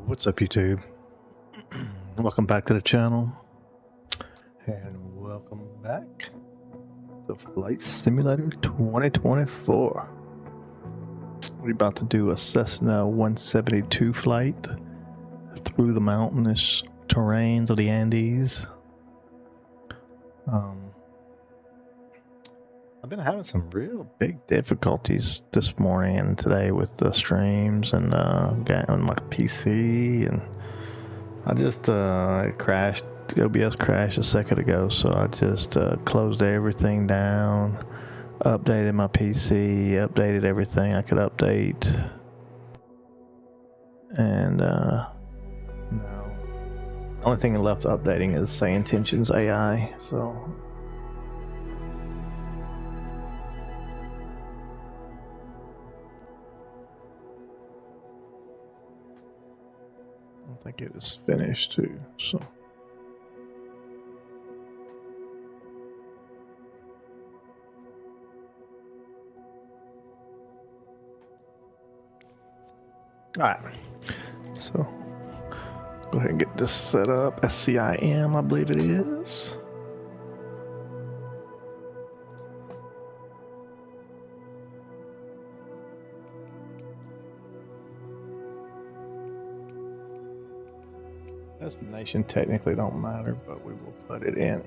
What's up, YouTube? Welcome back to the channel, and welcome back to Flight Simulator 2024. We're about to do a Cessna 172 flight through the mountainous terrains of the Andes. I've been having some real big difficulties this morning and today with the streams and getting on my PC, and I just it crashed. OBS crashed a second ago, so I just closed everything down, updated my PC, updated everything I could update, and now the only thing left updating is Say Intentions AI. So I think it is finished too. So. Alright, so go ahead and get this set up. SCIM, I believe it is. Destination technically don't matter, but we will put it in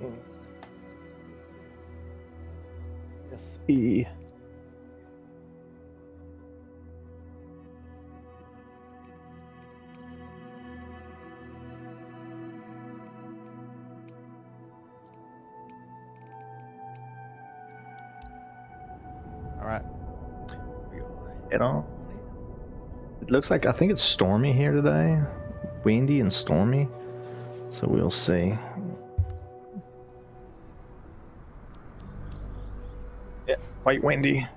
SE. All right, we'll head on. It looks like, I think it's stormy here today. Windy and stormy, so we'll see. Yeah, quite windy.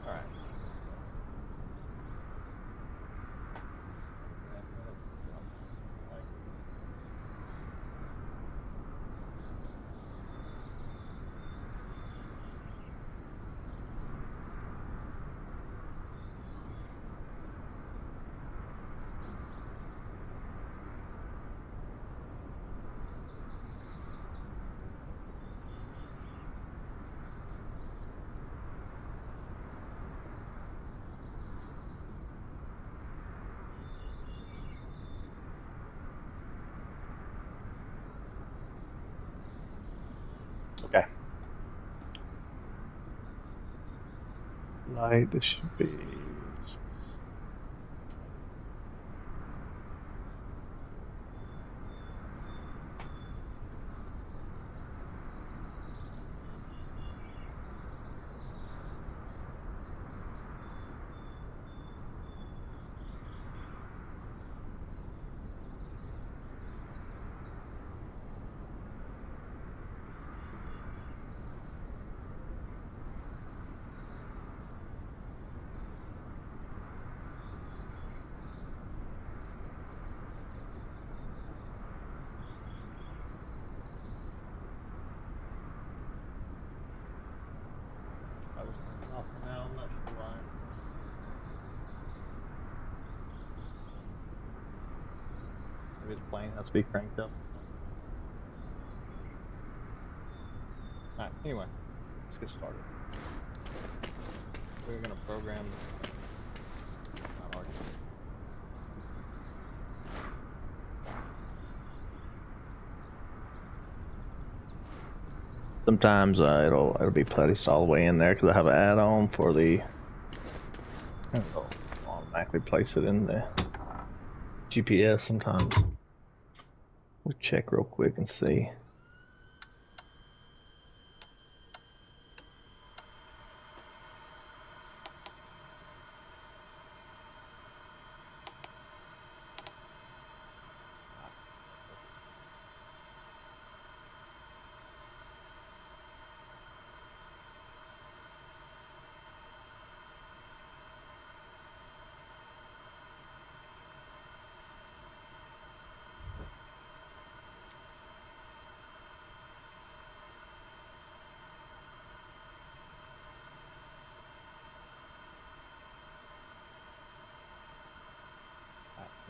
All right. Okay. Light, this should be. Off now, I'm not sure why. Maybe the plane has to be cranked up. Alright, anyway, let's get started. We're gonna program this. Not already. Sometimes it'll be placed all the way in there because I have an add-on for the. It'll automatically place it in the GPS sometimes. We'll check real quick and see.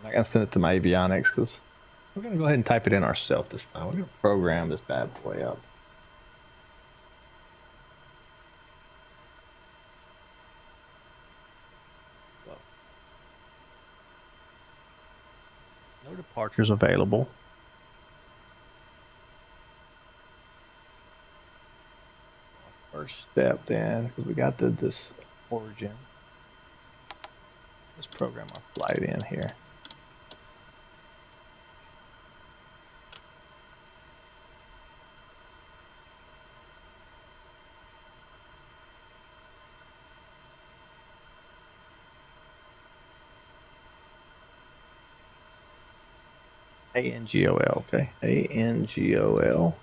I'm not gonna send it to my avionics because we're gonna go ahead and type it in ourselves this time. We're gonna program this bad boy up. No departures available. First step then, because we got this origin. Let's program our flight in here. ANGOL, okay. ANGOL.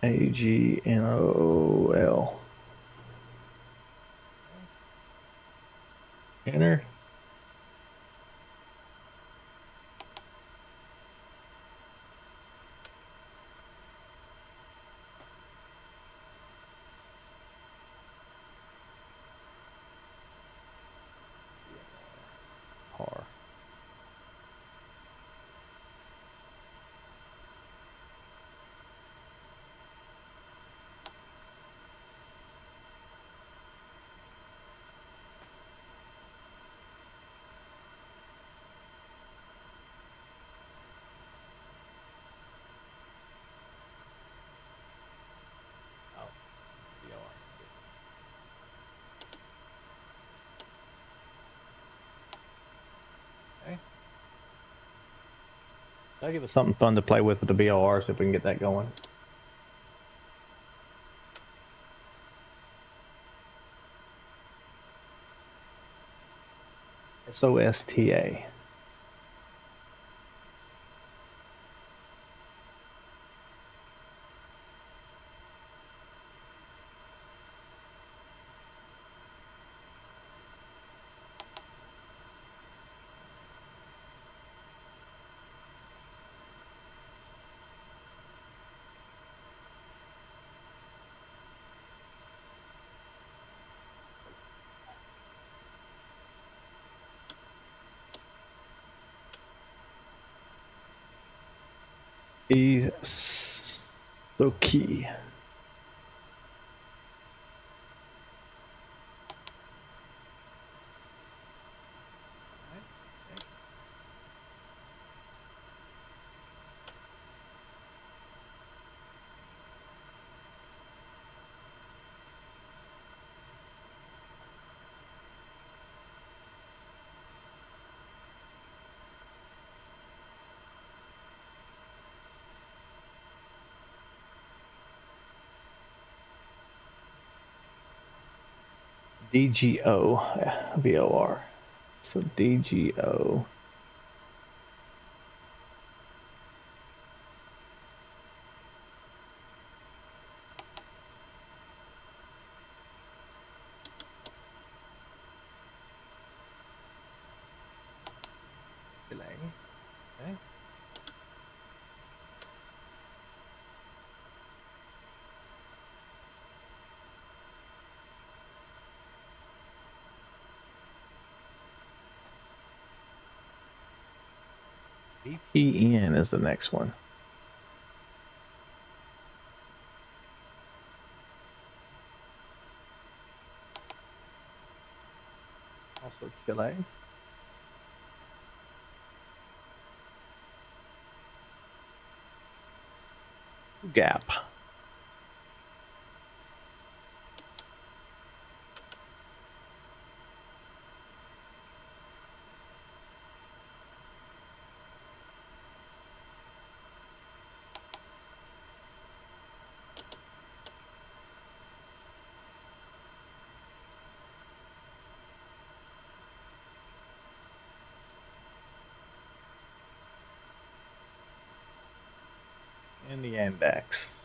AGNOL. Enter. Par. Okay. That'll give us something fun to play with the VORs if we can get that going. SOSTA. So key. DGO VOR. So DGO. Delay. Okay. BTN is the next one. Also Chile. Gap. And the index.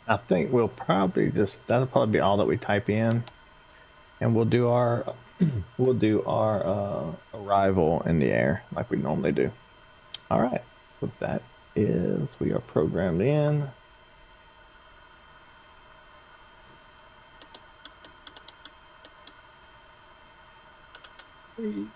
I think we'll probably just, that'll probably be all that we type in, and we'll do our arrival in the air like we normally do. All right, so that is, we are programmed in. Heading,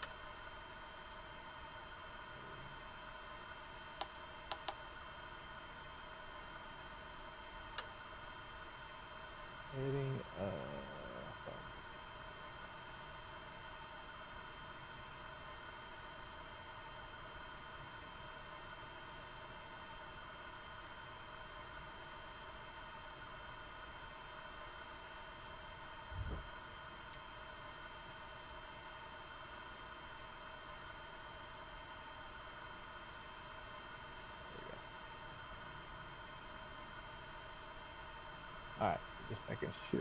all right, just making sure.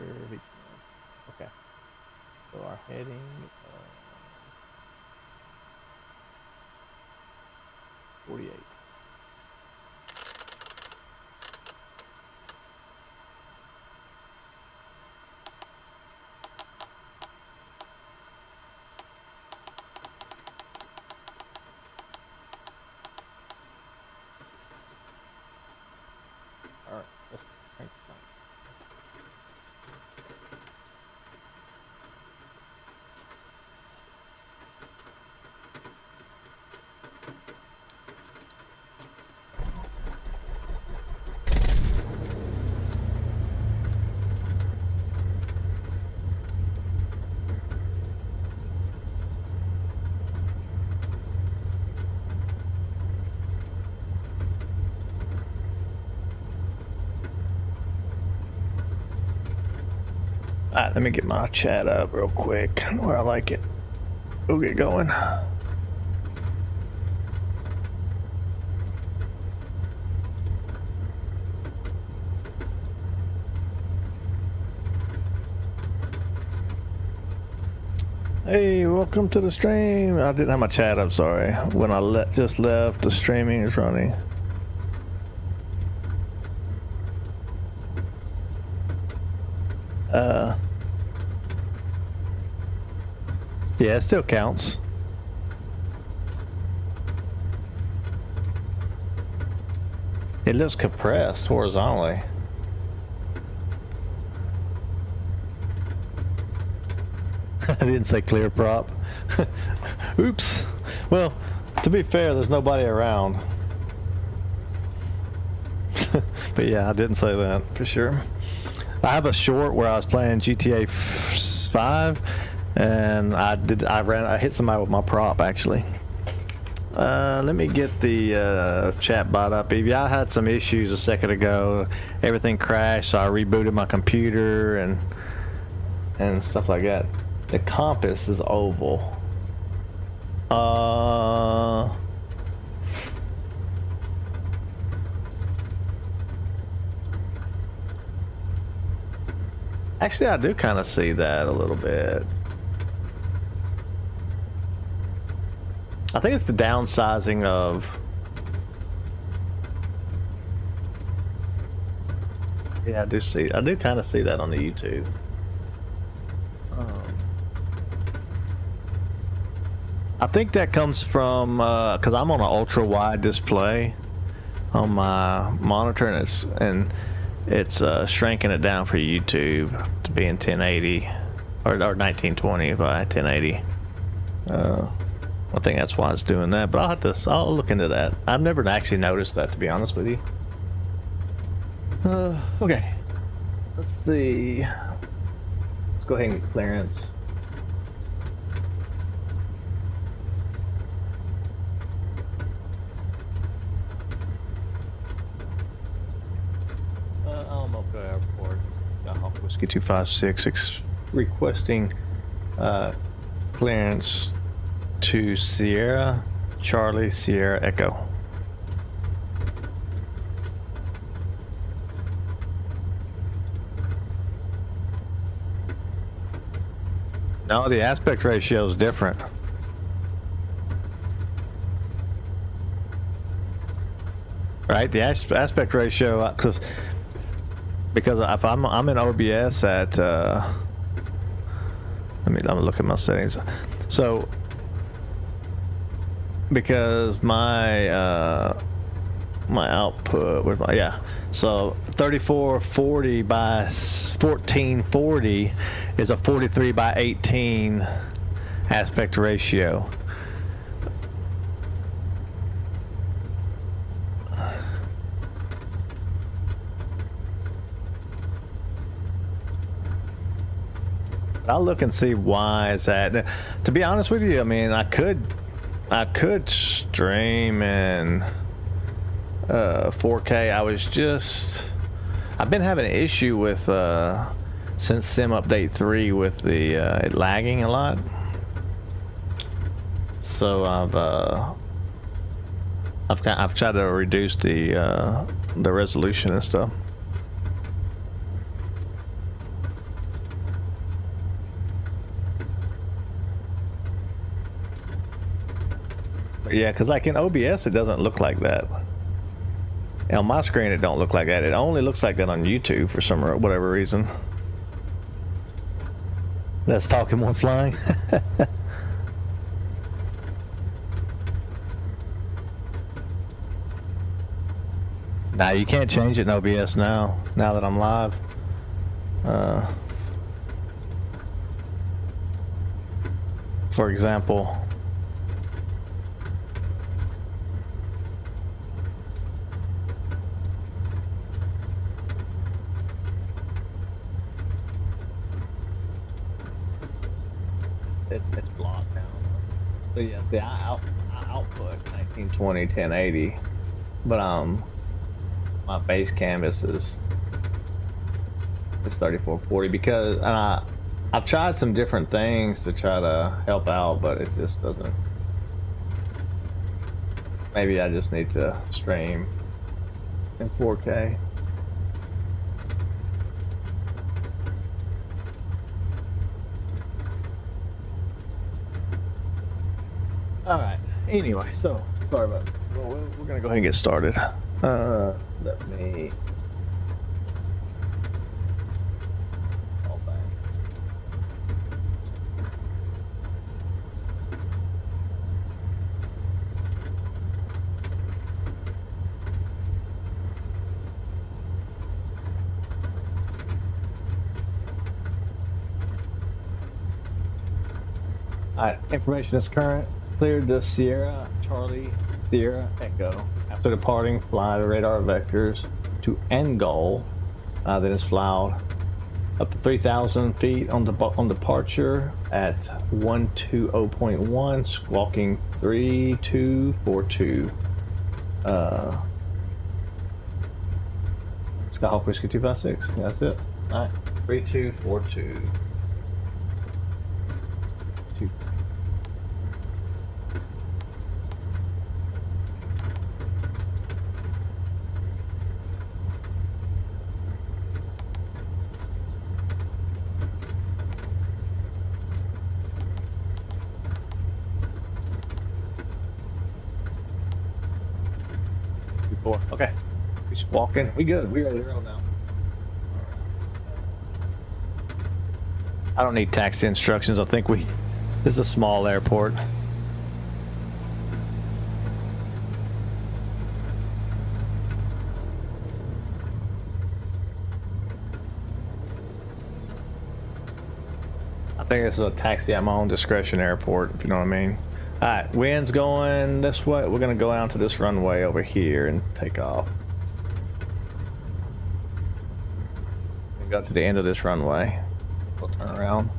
Okay, so our heading, 48. All right, let's crank it down. All right, let me get my chat up real quick where I like it. We'll get going. Hey, welcome to the stream. I didn't have my chat up, sorry. When I just left, the streaming is running. Yeah, it still counts. It looks compressed horizontally. I didn't say clear prop. Oops. Well, to be fair, there's nobody around. But yeah, I didn't say that for sure. I have a short where I was playing GTA 5 and I hit somebody with my prop actually. Let me get the chat bot up. If y'all had some issues a second ago, everything crashed, so I rebooted my computer and stuff like that. The compass is oval. Actually, I do kind of see that a little bit. I think it's the downsizing of... Yeah, I do kind of see that on the YouTube. I think that comes from, because I'm on an ultra wide display on my monitor, and it's shrinking it down for YouTube to be in 1080 or 1920 by 1080. I think that's why it's doing that, but I'll look into that. I've never actually noticed that, to be honest with you. Okay, let's see. Let's go ahead and get clearance. Almost Airport. Whiskey 256 requesting clearance to Sierra Charlie Sierra Echo. No, the aspect ratio is different. Right, the aspect ratio, because if I'm in OBS at I'm gonna look at my settings. So because my my output, where's my, yeah, so 3440 by 1440 is a 43 by 18, aspect ratio. I'll look and see why is that. To be honest with you, I mean, I could stream in 4K. I've been having an issue with since SCIM update 3 with the it lagging a lot. So I've tried to reduce the resolution and stuff. Yeah, because like in OBS, it doesn't look like that. And on my screen, it don't look like that. It only looks like that on YouTube for some whatever reason. Let's talk in one flying. Nah, you can't change it in OBS now that I'm live. For example, it's blocked now. So yeah, see, I output 1920 1080, but my base canvas is 3440 because I've tried some different things to try to help out, but it just doesn't. Maybe I just need to stream in 4K. All right. Anyway, so sorry about it. Well, we're gonna go ahead and get started. Let me. All back. All right. Information is current. Cleared the Sierra Charlie Sierra Echo. After departing, fly the radar vectors to end goal. Then it's flowed up to 3,000 feet on departure at 120.1, squawking 3242. Skyhawk Whiskey 256. Yeah, that's it. All right, 3242. Okay, we squawking. We good. We ready to roll now. I don't need taxi instructions. I think this is a small airport. I think this is a taxi at my own discretion airport, if you know what I mean. All right, wind's going this way. We're gonna go out to this runway over here and take off. We got to the end of this runway. We'll turn around.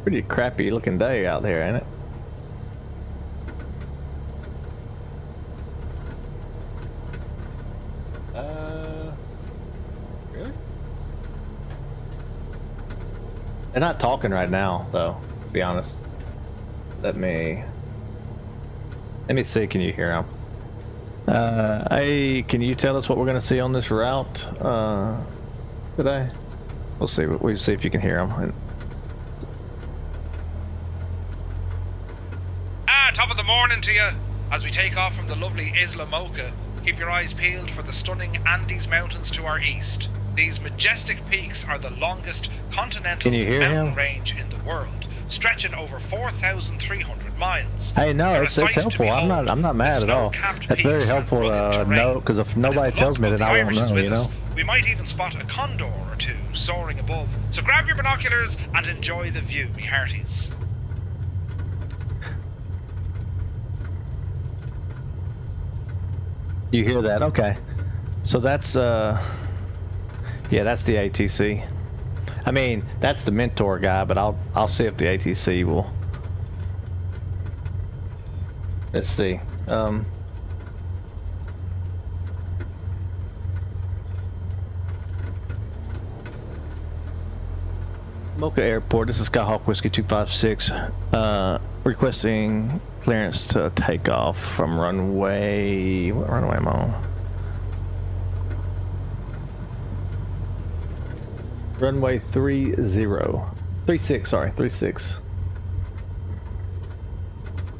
Pretty crappy looking day out there, ain't it? Really? They're not talking right now, though. Be honest. Let me see. Can you hear him? Hey, can you tell us what we're gonna see on this route today? We'll see. We'll see if you can hear him. Top of the morning to you. As we take off from the lovely Isla Mocha, keep your eyes peeled for the stunning Andes Mountains to our east. These majestic peaks are the longest continental mountain range in the world, stretching over 4,300 miles. Hey, no, it's helpful. I'm not mad at all. That's very helpful to know, because if nobody tells me, then I won't know, you know? We might even spot a condor or two soaring above. So grab your binoculars and enjoy the view, me hearties. You hear that? Okay. So that's, yeah, that's the ATC. I mean, that's the Mentor guy, but I'll see if the ATC will. Let's see. Mocha Airport. This is Skyhawk Whiskey 256. Requesting clearance to take off from runway. What runway am I on? Runway 36, sorry, 36.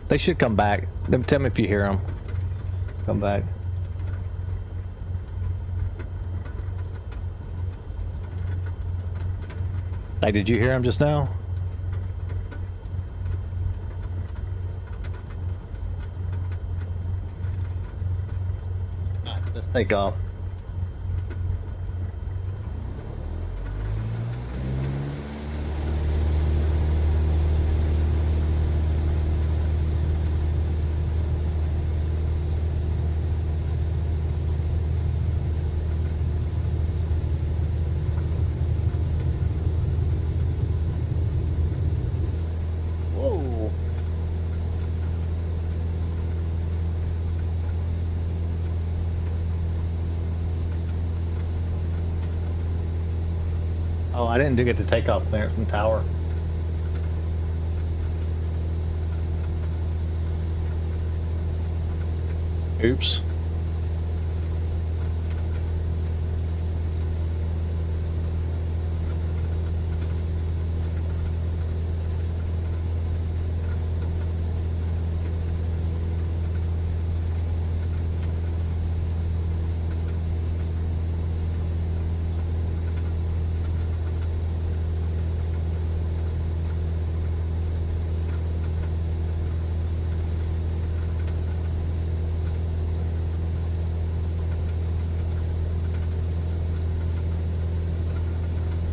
They should come back. Tell me if you hear them. Come back. Like, did you hear them just now? All right, let's take off. Oh, I didn't get the takeoff clearance from tower. Oops.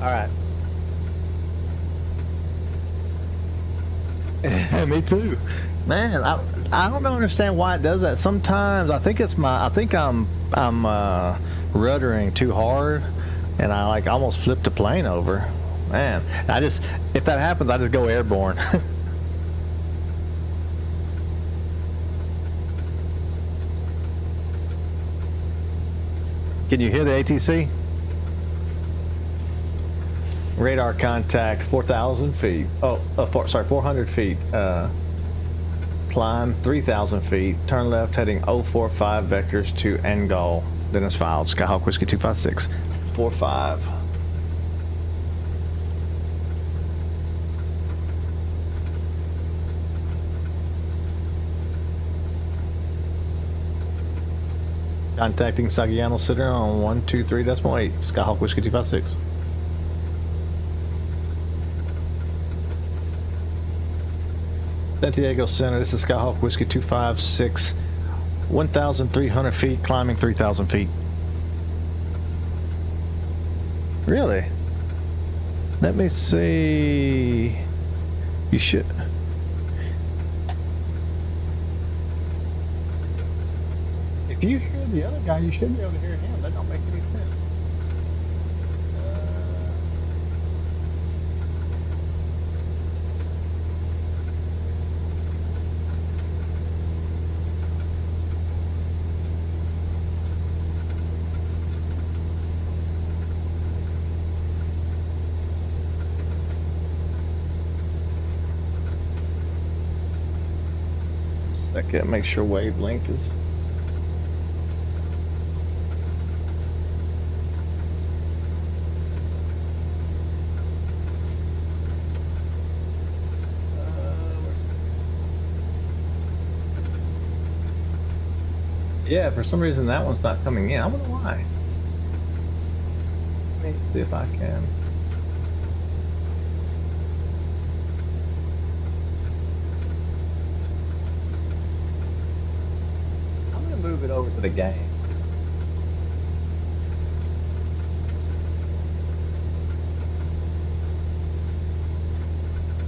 All right. Me too, man. I don't understand why it does that. Sometimes I think I'm ruddering too hard, and I like almost flip the plane over. Man, if that happens, I just go airborne. Can you hear the ATC? Radar contact 4,000 feet. Oh, sorry, 400 feet. Climb 3,000 feet. Turn left heading 045 vectors to end goal. Then it's filed. Skyhawk Whiskey 256. 45. Contacting Sagiano Center on 123.8. Skyhawk Whiskey 256. Santiago Center, this is Skyhawk Whiskey 256, 1,300 feet, climbing 3,000 feet. Really? Let me see. You should. If you hear the other guy, you should be able to hear him. That don't make any sense. Second, make sure wavelength is. Yeah, for some reason that one's not coming in. I wonder why. Let me see if I can. move it over to the game.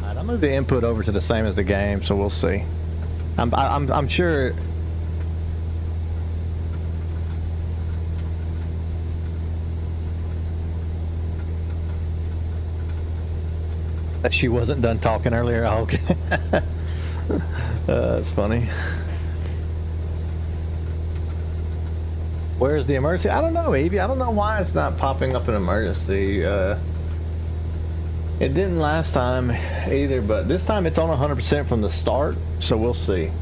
Alright, I'll move the input over to the same as the game, so we'll see. I'm sure. That she wasn't done talking earlier. Oh, okay. That's funny. Where's the emergency? I don't know, Evie. I don't know why it's not popping up an emergency. It didn't last time either, but this time it's on 100% from the start, so we'll see.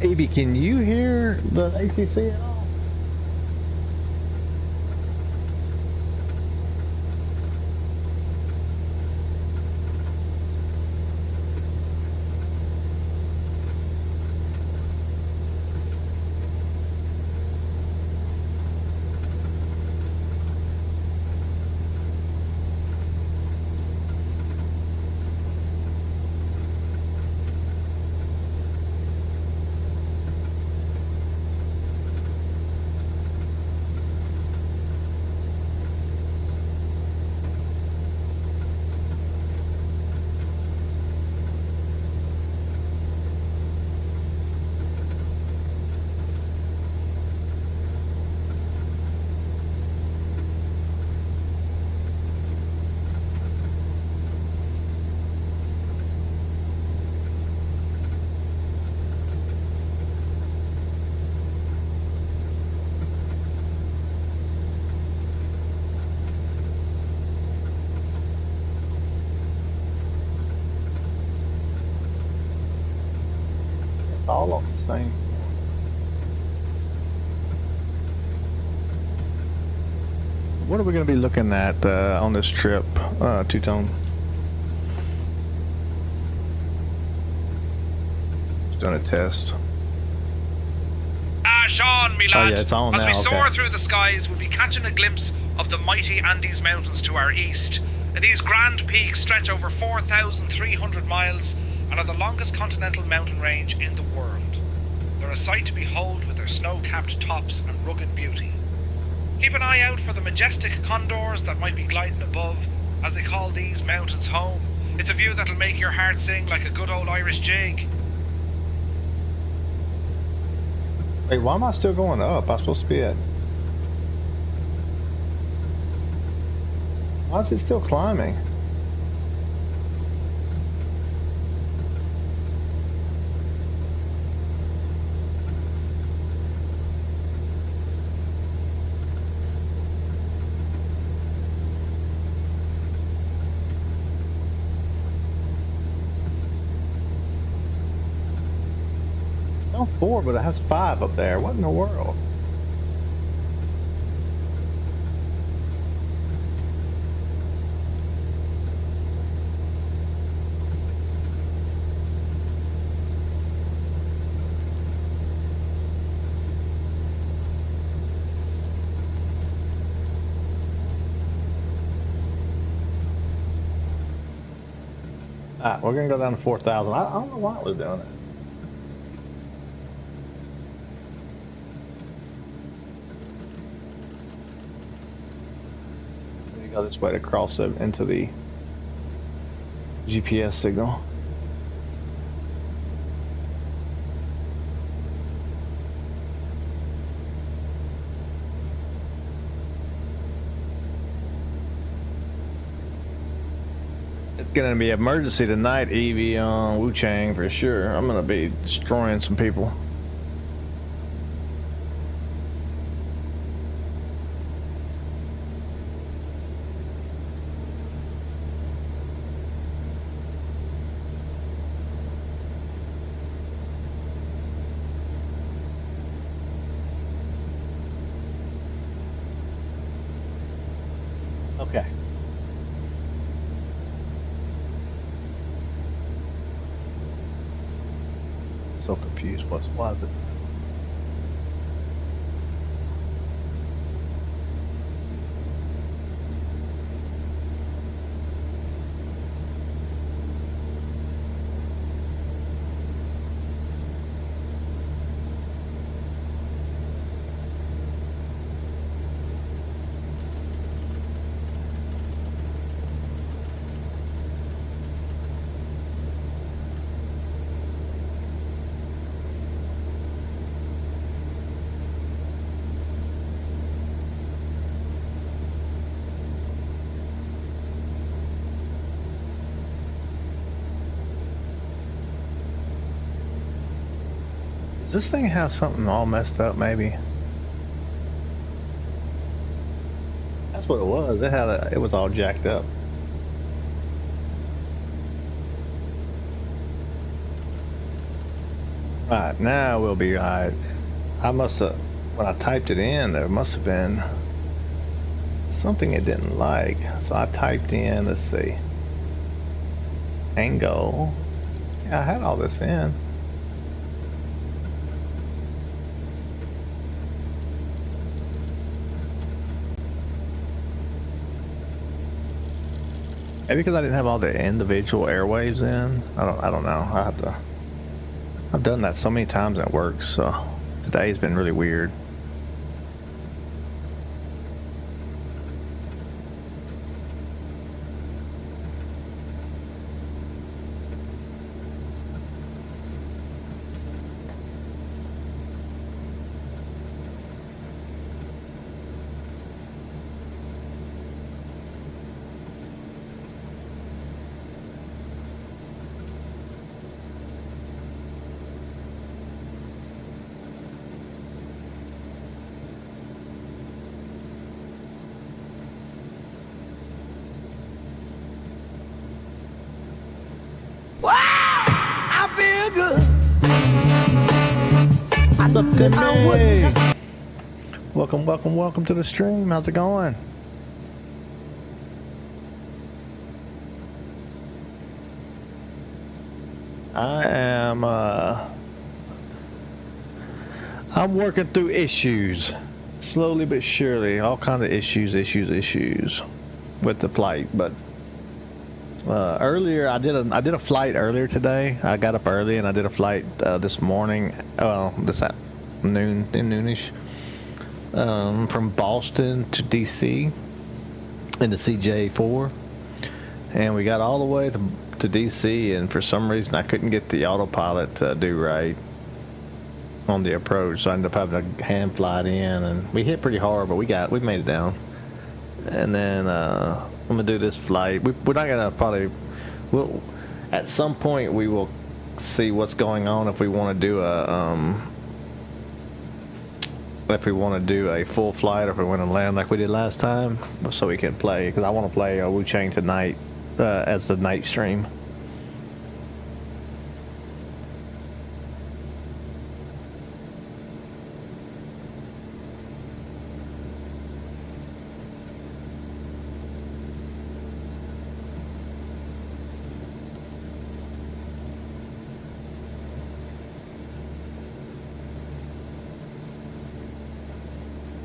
Evie, can you hear the ATC at all? All on the same. What are we going to be looking at on this trip, Two-Tone? Just doing a test. Sean, me lad. Oh, yeah, it's on As now, we soar okay. through the skies, we'll be catching a glimpse of the mighty Andes Mountains to our east. These grand peaks stretch over 4,300 miles and are the longest continental mountain range in the world. They're a sight to behold with their snow-capped tops and rugged beauty. Keep an eye out for the majestic condors that might be gliding above, as they call these mountains home. It's a view that'll make your heart sing like a good old Irish jig. Wait, why am I still going up? I'm supposed to be at... Why is it still climbing? Oh, 4, but it has 5 up there. What in the world? Alright, we're gonna go down to 4,000. I don't know why it was doing it. Go this way to cross it into the GPS signal. It's gonna be emergency tonight, Evie, on Wu Chang for sure. I'm gonna be destroying some people. Okay. So confused. Why is it? this thing have something all messed up? Maybe. That's what it was. It was all jacked up. Alright, now we'll be alright. I must have, when I typed it in, there must have been something it didn't like. So I typed in, let's see, angle. Yeah, I had all this in. Maybe because I didn't have all the individual airwaves in. I don't know. I've done that so many times and it works. So today's been really weird. What's up, Timmy? Welcome to the stream. How's it going? I am I'm working through issues. Slowly but surely. All kinds of issues with the flight, but earlier I did a flight earlier today. I got up early and I did a flight this morning, this afternoon, noonish, from Boston to DC in the CJ4, and we got all the way to DC, and for some reason I couldn't get the autopilot to do right on the approach, so I ended up having to hand fly it in, and we hit pretty hard, but we made it down. And then I'm gonna do this flight. We're not gonna we'll at some point we will see what's going on if we want to do a full flight, or if we want to land like we did last time, so we can play, because I want to play Wu Chang tonight as the night stream.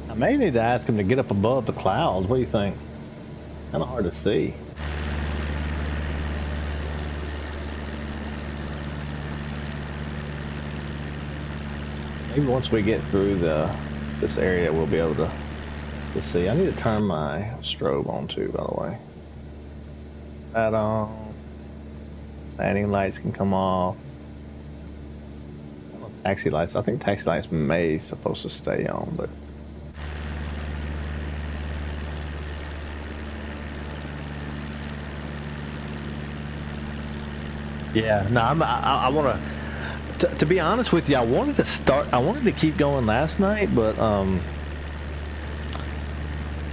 I may need to ask him to get up above the clouds. What do you think? Kind of hard to see. Maybe once we get through this area, we'll be able to see. I need to turn my strobe on too, by the way. That on. Landing lights can come off. Taxi lights. I think taxi lights may supposed to stay on, but. Yeah, no, I want to be honest with you, I wanted to keep going last night, but I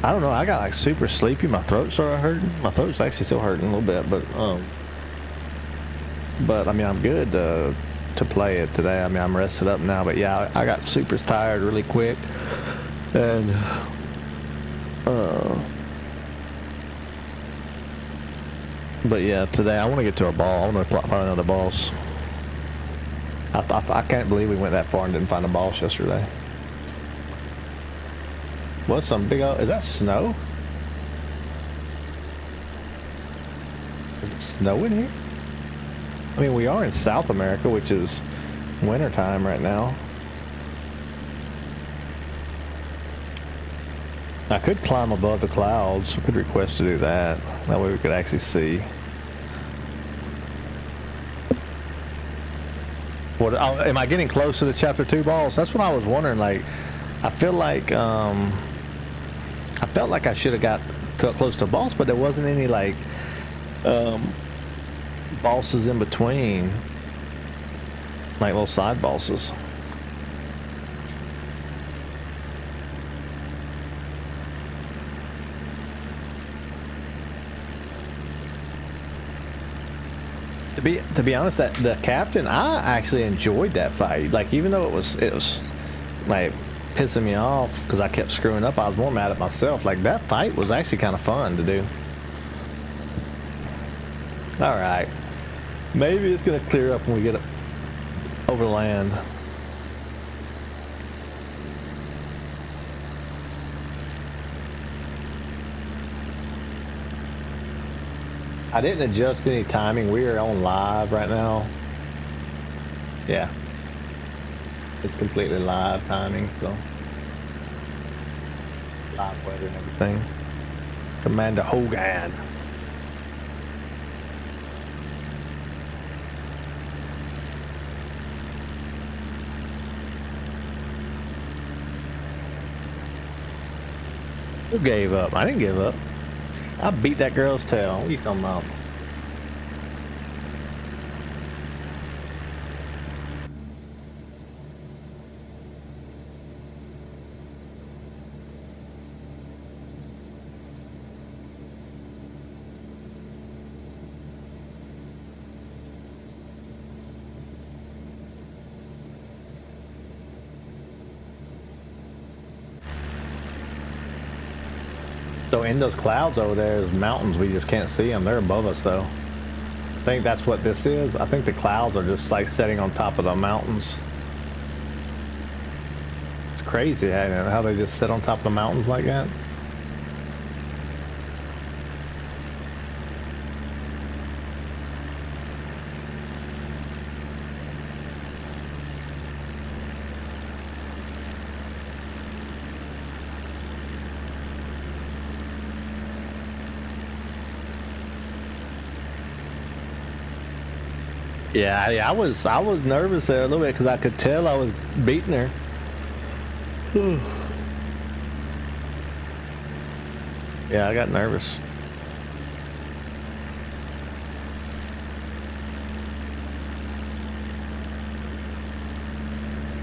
don't know, I got like super sleepy, my throat started hurting. My throat's actually still hurting a little bit, but I mean, I'm good to play it today. I mean, I'm rested up now, but yeah, I got super tired really quick, and but yeah, today I want to get to a ball. I want to find another boss. I can't believe we went that far and didn't find a boss yesterday. What's some big old... Is that snow? Is it snowing here? I mean, we are in South America, which is winter time right now. I could climb above the clouds. I could request to do that. That way we could actually see. What, am I getting close to the Chapter 2 balls? That's what I was wondering. Like, I felt like I should have got close to boss, but there wasn't any like bosses in between, like little side bosses. To be honest, that the captain, I actually enjoyed that fight. Like, even though it was like pissing me off because I kept screwing up, I was more mad at myself. Like, that fight was actually kind of fun to do. All right, maybe it's gonna clear up when we get over land. I didn't adjust any timing. We are on live right now. Yeah. It's completely live timing, so. Live weather and everything. Commander Hogan. Who gave up? I didn't give up. I beat that girl's tail. What are you talking about? So in those clouds over there is mountains. We just can't see them. They're above us though. I think that's what this is. I think the clouds are just like setting on top of the mountains. It's crazy how they just sit on top of the mountains like that. Yeah, I was nervous there a little bit because I could tell I was beating her. Yeah, I got nervous.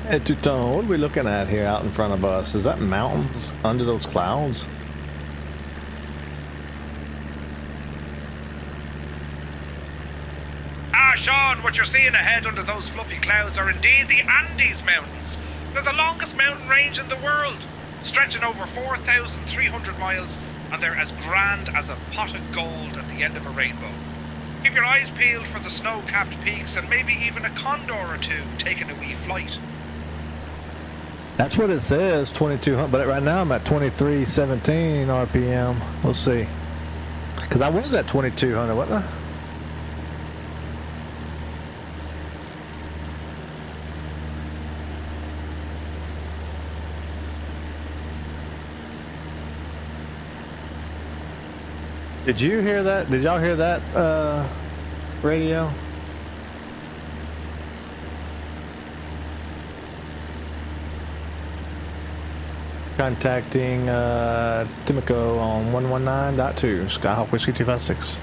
Hey, Tuton, what are we looking at here out in front of us? Is that mountains under those clouds? Sean, what you're seeing ahead under those fluffy clouds are indeed the Andes Mountains. They're the longest mountain range in the world, stretching over 4,300 miles, and they're as grand as a pot of gold at the end of a rainbow. Keep your eyes peeled for the snow-capped peaks and maybe even a condor or two taking a wee flight. That's what it says, 2200, but right now I'm at 2317 RPM. We'll see. Because I was at 2200, wasn't I? Did you hear that? Did y'all hear that radio? Contacting Timoko on 119.2, Skyhawk Whiskey 256.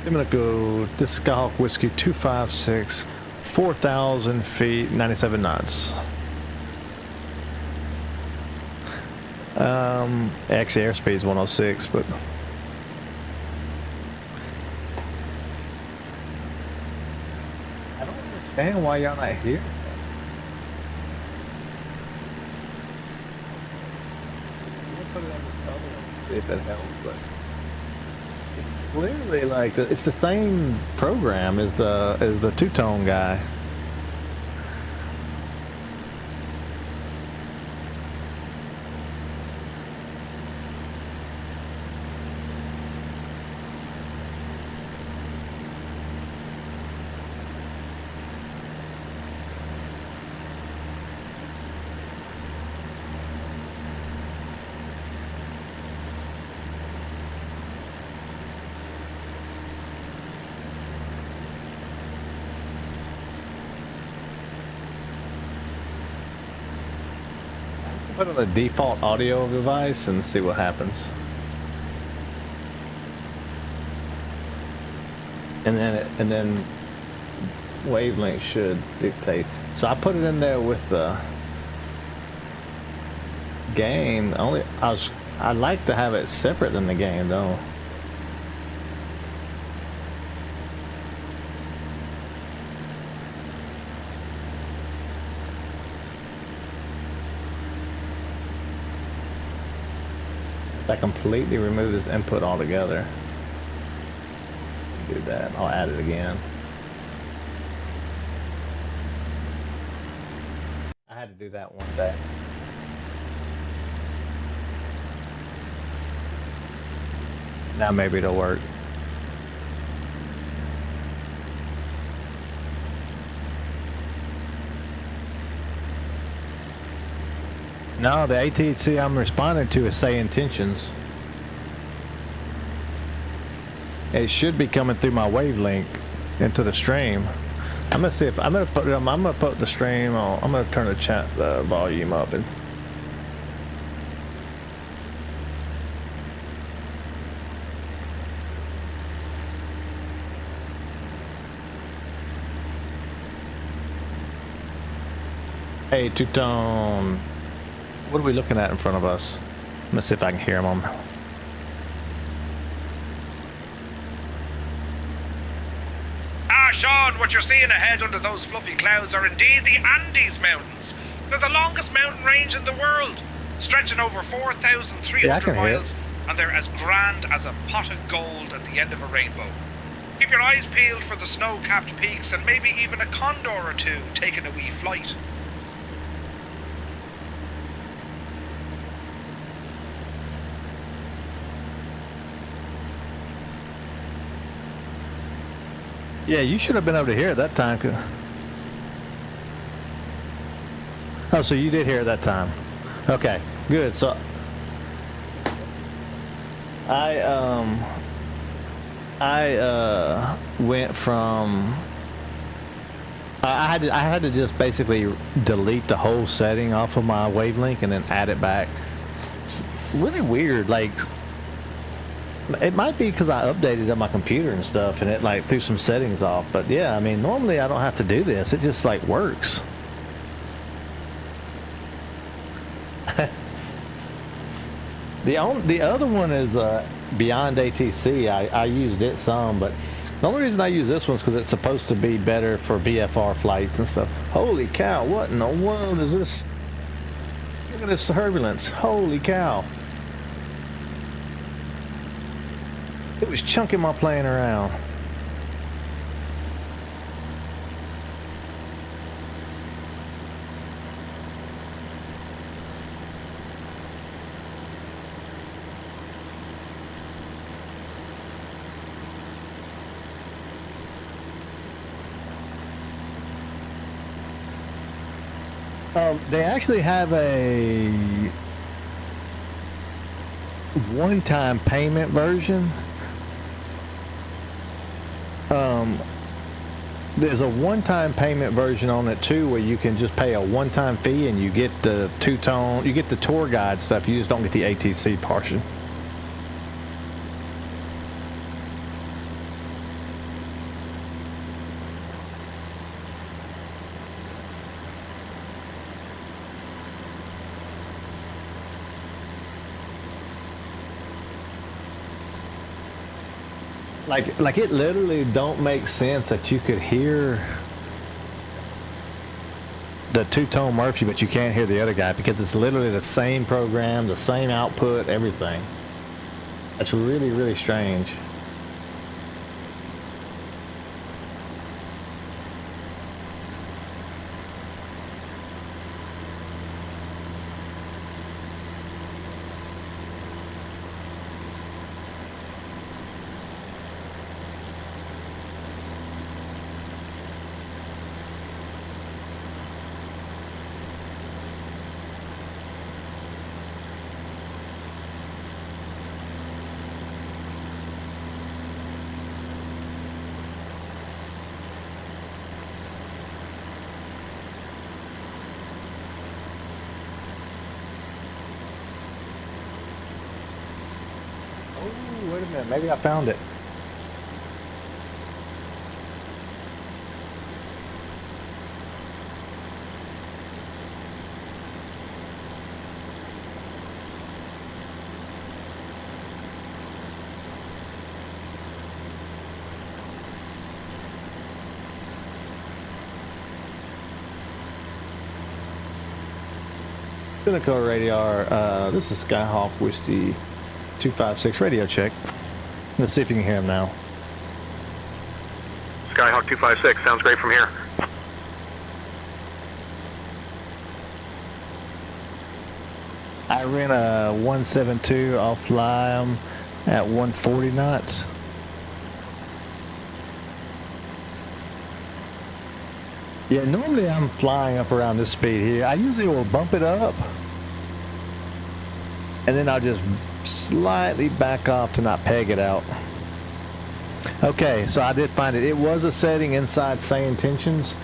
Timoko, this is Skyhawk Whiskey 256, 4,000 feet, 97 knots. Actually airspeed is 106, but I don't understand why y'all not here. We'll put it on this other one, see if that helps, but it's clearly like it's the same program as the two-tone guy. Put on the default audio device and see what happens. And then wavelength should dictate. So I put it in there with the game. I like to have it separate than the game though. So I completely remove this input altogether. Do that. I'll add it again. I had to do that one day. Now maybe it'll work. No, the ATC I'm responding to is say intentions. It should be coming through my wavelength into the stream. I'm gonna see if I'm gonna put the stream on. I'm gonna turn the chat volume up and. Hey, two-tone. What are we looking at in front of us? Let me see if I can hear them on. Sean, what you're seeing ahead under those fluffy clouds are indeed the Andes Mountains. They're the longest mountain range in the world, stretching over 4,300 miles, and they're as grand as a pot of gold at the end of a rainbow. Keep your eyes peeled for the snow-capped peaks and maybe even a condor or two taking a wee flight. Yeah, you should have been able to hear it that time. Oh, so you did hear it that time. Okay, good. So I went from I had to just basically delete the whole setting off of my wavelength and then add it back. It's really weird. Like, it might be because I updated on my computer and stuff, and it like threw some settings off. But yeah, I mean, normally I don't have to do this. It just like works. The other one is Beyond ATC. I used it some, but the only reason I use this one is because it's supposed to be better for VFR flights and stuff. Holy cow! What in the world is this? Look at this turbulence! Holy cow! It was chunking my plane around. They actually have a one-time payment version. There's a one-time payment version on it too, where you can just pay a one-time fee and you get the two-tone, you get the tour guide stuff. You just don't get the ATC portion. Like it literally don't make sense that you could hear the two-tone Murphy, but you can't hear the other guy because it's literally the same program, the same output, everything. That's really, really strange. Wait a minute, maybe I found it. Pinnacle radar. This is Skyhawk Whiskey 256 radio check. Let's see if you can hear him now. Skyhawk 256, sounds great from here. I ran a 172. I'll fly them at 140 knots. Yeah, normally I'm flying up around this speed here. I usually will bump it up, and then I'll just slightly back off to not peg it out. Okay, so I did find it. It was a setting inside Say Intentions.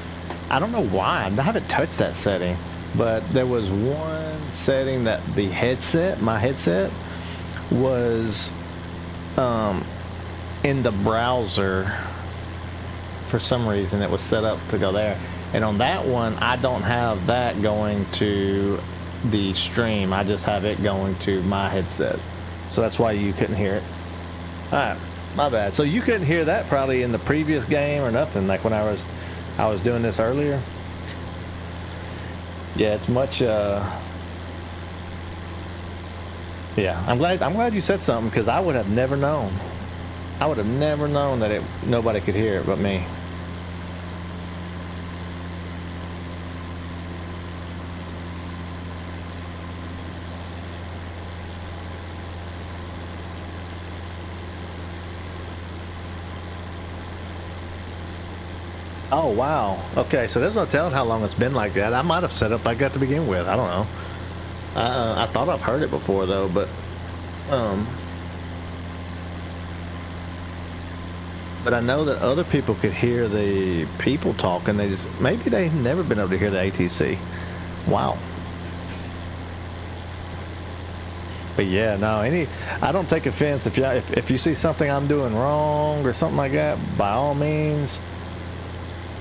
I don't know why. I haven't touched that setting, but there was one setting that the headset, my headset, was in the browser. For some reason, it was set up to go there. And on that one, I don't have that going to the stream. I just have it going to my headset. So that's why you couldn't hear it. Alright, my bad. So you couldn't hear that probably in the previous game or nothing, like when I was doing this earlier. Yeah, it's much yeah, I'm glad you said something, because I would have never known. I would have never known that nobody could hear it but me. Oh wow. Okay, so there's no telling how long it's been like that. I might have set up like that to begin with. I don't know. I thought I've heard it before though, but I know that other people could hear the people talking. They just, maybe they've never been able to hear the ATC. Wow. But yeah, no, I don't take offense if you see something I'm doing wrong or something like that. By all means,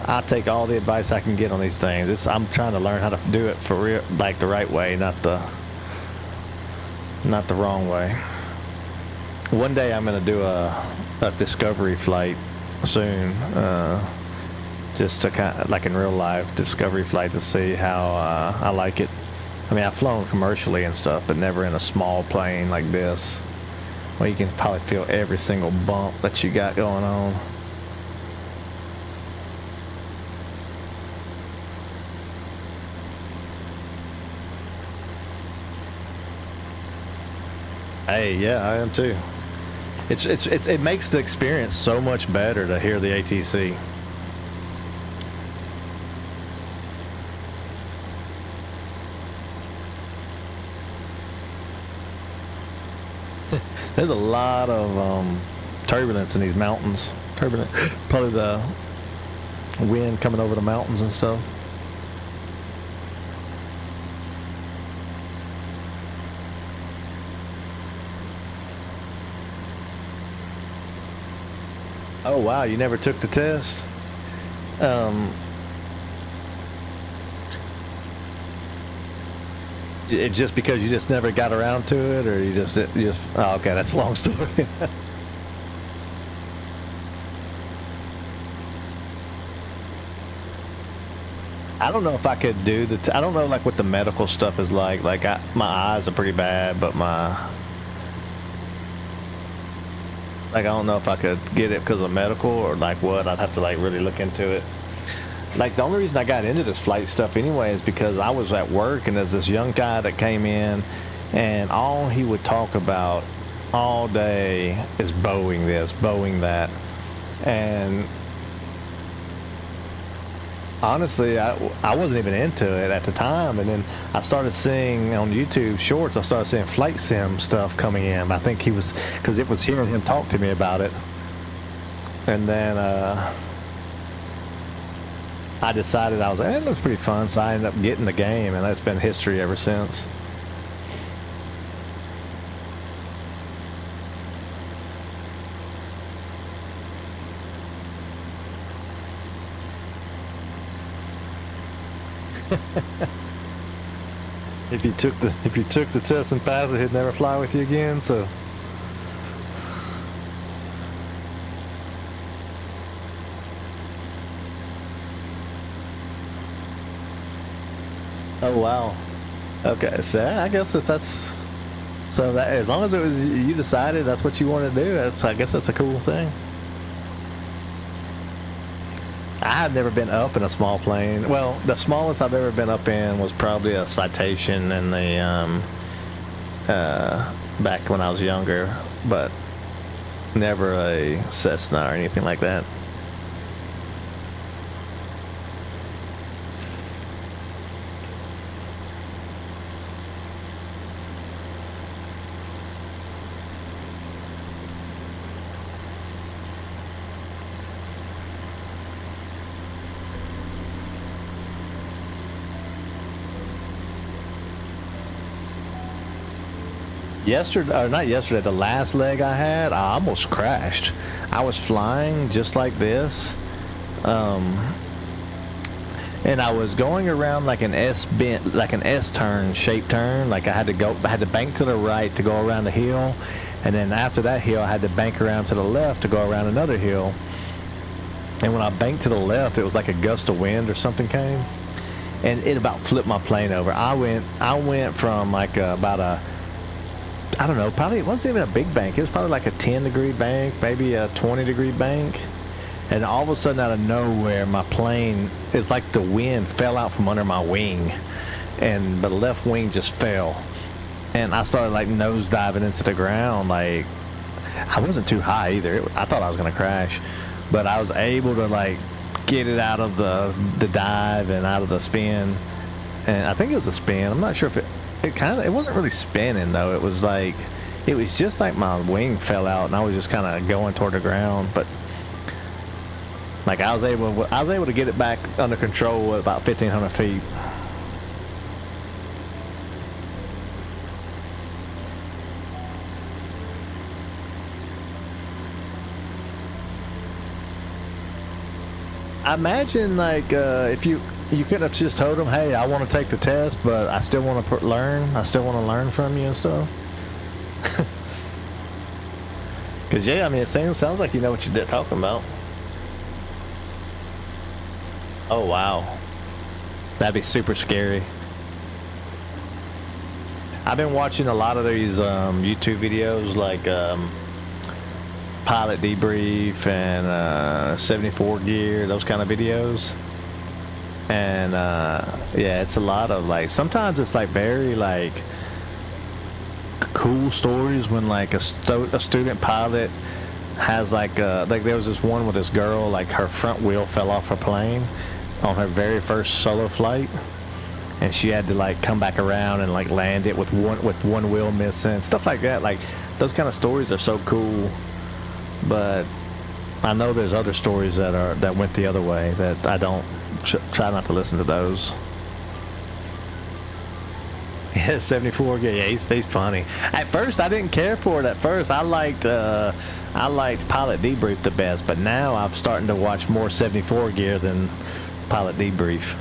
I take all the advice I can get on these things. I'm trying to learn how to do it for real, like the right way, not the wrong way. One day I'm gonna do a discovery flight soon, just to kind of, like in real life, discovery flight to see how I like it. I mean, I've flown commercially and stuff, but never in a small plane like this, where you can probably feel every single bump that you got going on. Hey, yeah, I am too. It makes the experience so much better to hear the ATC. There's a lot of turbulence in these mountains. Turbulent, probably the wind coming over the mountains and stuff. Oh wow, you never took the test? Just because you just never got around to it, or you just oh, okay, that's a long story. I don't know if I could do I don't know like what the medical stuff is like. Like my eyes are pretty bad, but I don't know if I could get it because of medical or like what. I'd have to like really look into it. Like the only reason I got into this flight stuff anyway is because I was at work and there's this young guy that came in, and all he would talk about all day is Boeing this, Boeing that. And honestly, I wasn't even into it at the time, and then I started seeing on YouTube shorts, I started seeing flight sim stuff coming in. I think he was, because it was hearing him talk to me about it. And then I decided, I was like, it looks pretty fun, so I ended up getting the game, and that's been history ever since. If you took the test and passed it, he'd never fly with you again. So oh wow. Okay, so I guess if that's so that as long as it was you decided that's what you wanted to do, that's I guess that's a cool thing. I have never been up in a small plane. Well, the smallest I've ever been up in was probably a Citation in the back when I was younger, but never a Cessna or anything like that. Yesterday, or not yesterday, the last leg I had, I almost crashed. I was flying just like this, and I was going around like an S bend, like an S turn, shape turn. Like I had to bank to the right to go around the hill, and then after that hill, I had to bank around to the left to go around another hill. And when I banked to the left, it was like a gust of wind or something came, and it about flipped my plane over. I went from like about a, I don't know, probably it wasn't even a big bank. It was probably like a 10-degree bank, maybe a 20-degree bank. And all of a sudden, out of nowhere, my plane, it's like the wind fell out from under my wing. And the left wing just fell. And I started like nose diving into the ground. Like, I wasn't too high either. I thought I was going to crash. But I was able to like get it out of the dive and out of the spin. And I think it was a spin. I'm not sure if it wasn't really spinning though. It was just like my wing fell out and I was just kind of going toward the ground. But like I was able to get it back under control at about 1,500 feet. I imagine like if you couldn't have just told them, hey, I want to take the test, but I still want to learn. I still want to learn from you and stuff. Because, yeah, I mean, it sounds like you know what you're talking about. Oh, wow. That'd be super scary. I've been watching a lot of these YouTube videos like Pilot Debrief and 74 Gear, those kind of videos. And yeah, it's a lot of like, sometimes it's like very like cool stories when like a student pilot has like there was this one with this girl, like her front wheel fell off her plane on her very first solo flight, and she had to like come back around and like land it with one wheel missing, stuff like that. Like those kind of stories are so cool. But I know there's other stories that went the other way that I don't try not to listen to those. Yeah, 74. Yeah, he's funny. At first, I didn't care for it. At first, I liked Pilot Debrief the best, but now I'm starting to watch more 74 Gear than Pilot Debrief.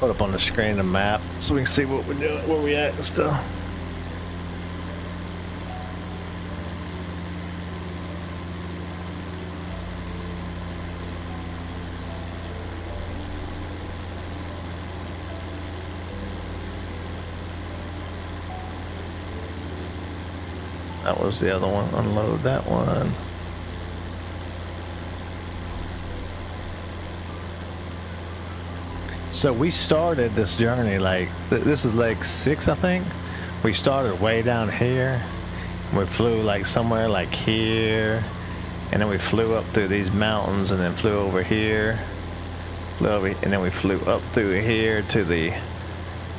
Put up on the screen the map so we can see what we're doing, where we at and stuff. That was the other one. Unload that one. So we started this journey like, this is leg 6, I think. We started way down here. We flew like somewhere like here, and then we flew up through these mountains, and then flew over here, and then we flew up through here to the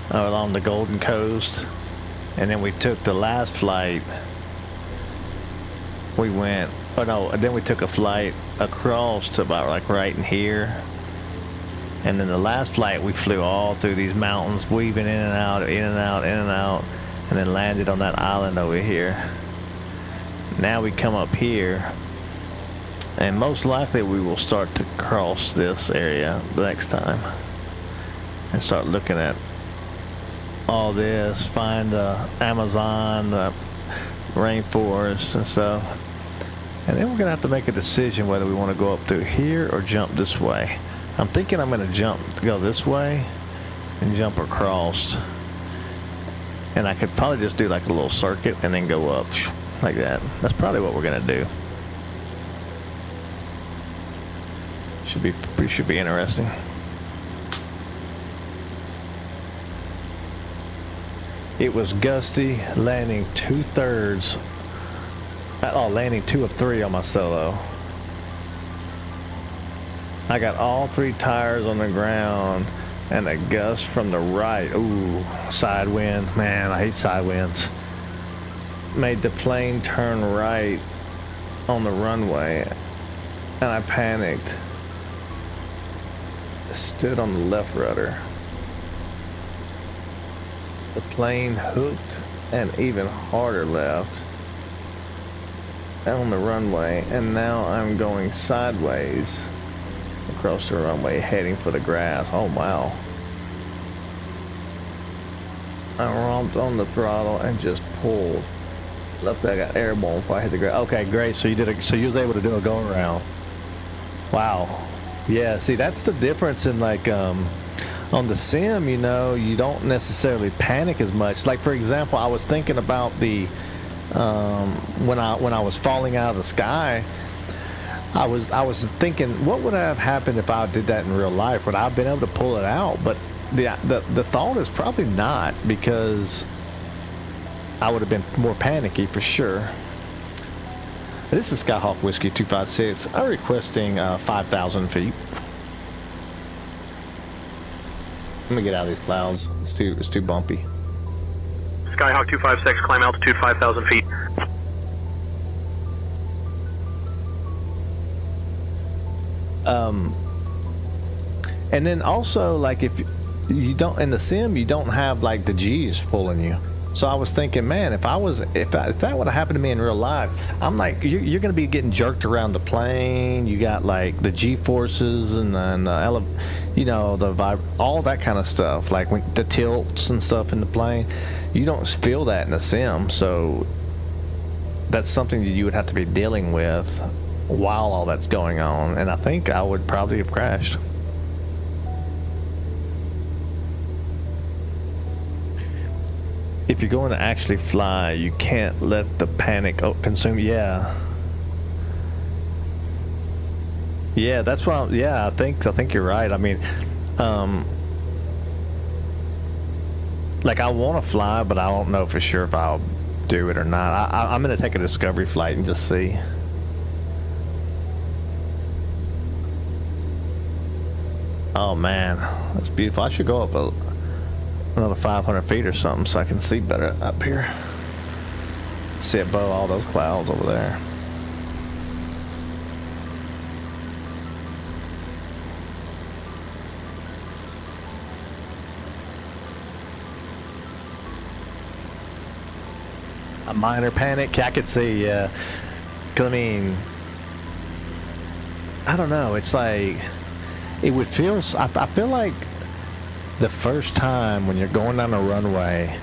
along the Golden Coast, and then we took the last flight. We went, oh no, and then we took a flight across to about like right in here. And then the last flight, we flew all through these mountains, weaving in and out, in and out, in and out. and then landed on that island over here. Now we come up here, and most likely we will start to cross this area the next time and start looking at all this, find the Amazon, the rainforest and stuff. And then we're gonna have to make a decision whether we want to go up through here or jump this way. I'm thinking I'm gonna go this way and jump across. And I could probably just do like a little circuit and then go up like that. That's probably what we're gonna do. Should be interesting. It was gusty, landing 2/3. Landing 2 of 3 on my solo. I got all 3 tires on the ground and a gust from the right. Ooh, side wind. Man, I hate side winds. Made the plane turn right on the runway, and I panicked. Stood on the left rudder. The plane hooked and even harder left on the runway, and now I'm going sideways across the runway heading for the grass. Oh wow. I romped on the throttle and just pulled. Luckily I got airborne before I hit the grass. Okay, great. So you was able to do a go around. Wow. Yeah, see, that's the difference in like on the sim, you know, you don't necessarily panic as much. Like for example, I was thinking about the when I was falling out of the sky, I was thinking, what would have happened if I did that in real life? Would I have been able to pull it out? But the thought is probably not, because I would have been more panicky for sure. This is Skyhawk Whiskey 256. I'm requesting 5,000 feet. Let me get out of these clouds. It's too bumpy. Skyhawk 256, climb altitude 5,000 feet. And then also, like, if you don't, in the sim, you don't have like the G's pulling you. So I was thinking, man, if that would have happened to me in real life, I'm like, you're going to be getting jerked around the plane. You got like the G forces and you know, all that kind of stuff, like the tilts and stuff in the plane. You don't feel that in the sim. So that's something that you would have to be dealing with while all that's going on. And I think I would probably have crashed. If you're going to actually fly, you can't let the panic consume. Yeah, that's what. I think you're right. I mean, like, I want to fly, but I don't know for sure if I'll do it or not. I'm gonna take a discovery flight and just see. Oh man, that's beautiful. I should go up another 500 feet or something so I can see better up here. See above all those clouds over there. A minor panic? I could see, yeah. 'Cause I mean, I don't know. It's like, it would feel, I feel like the first time when you're going down the runway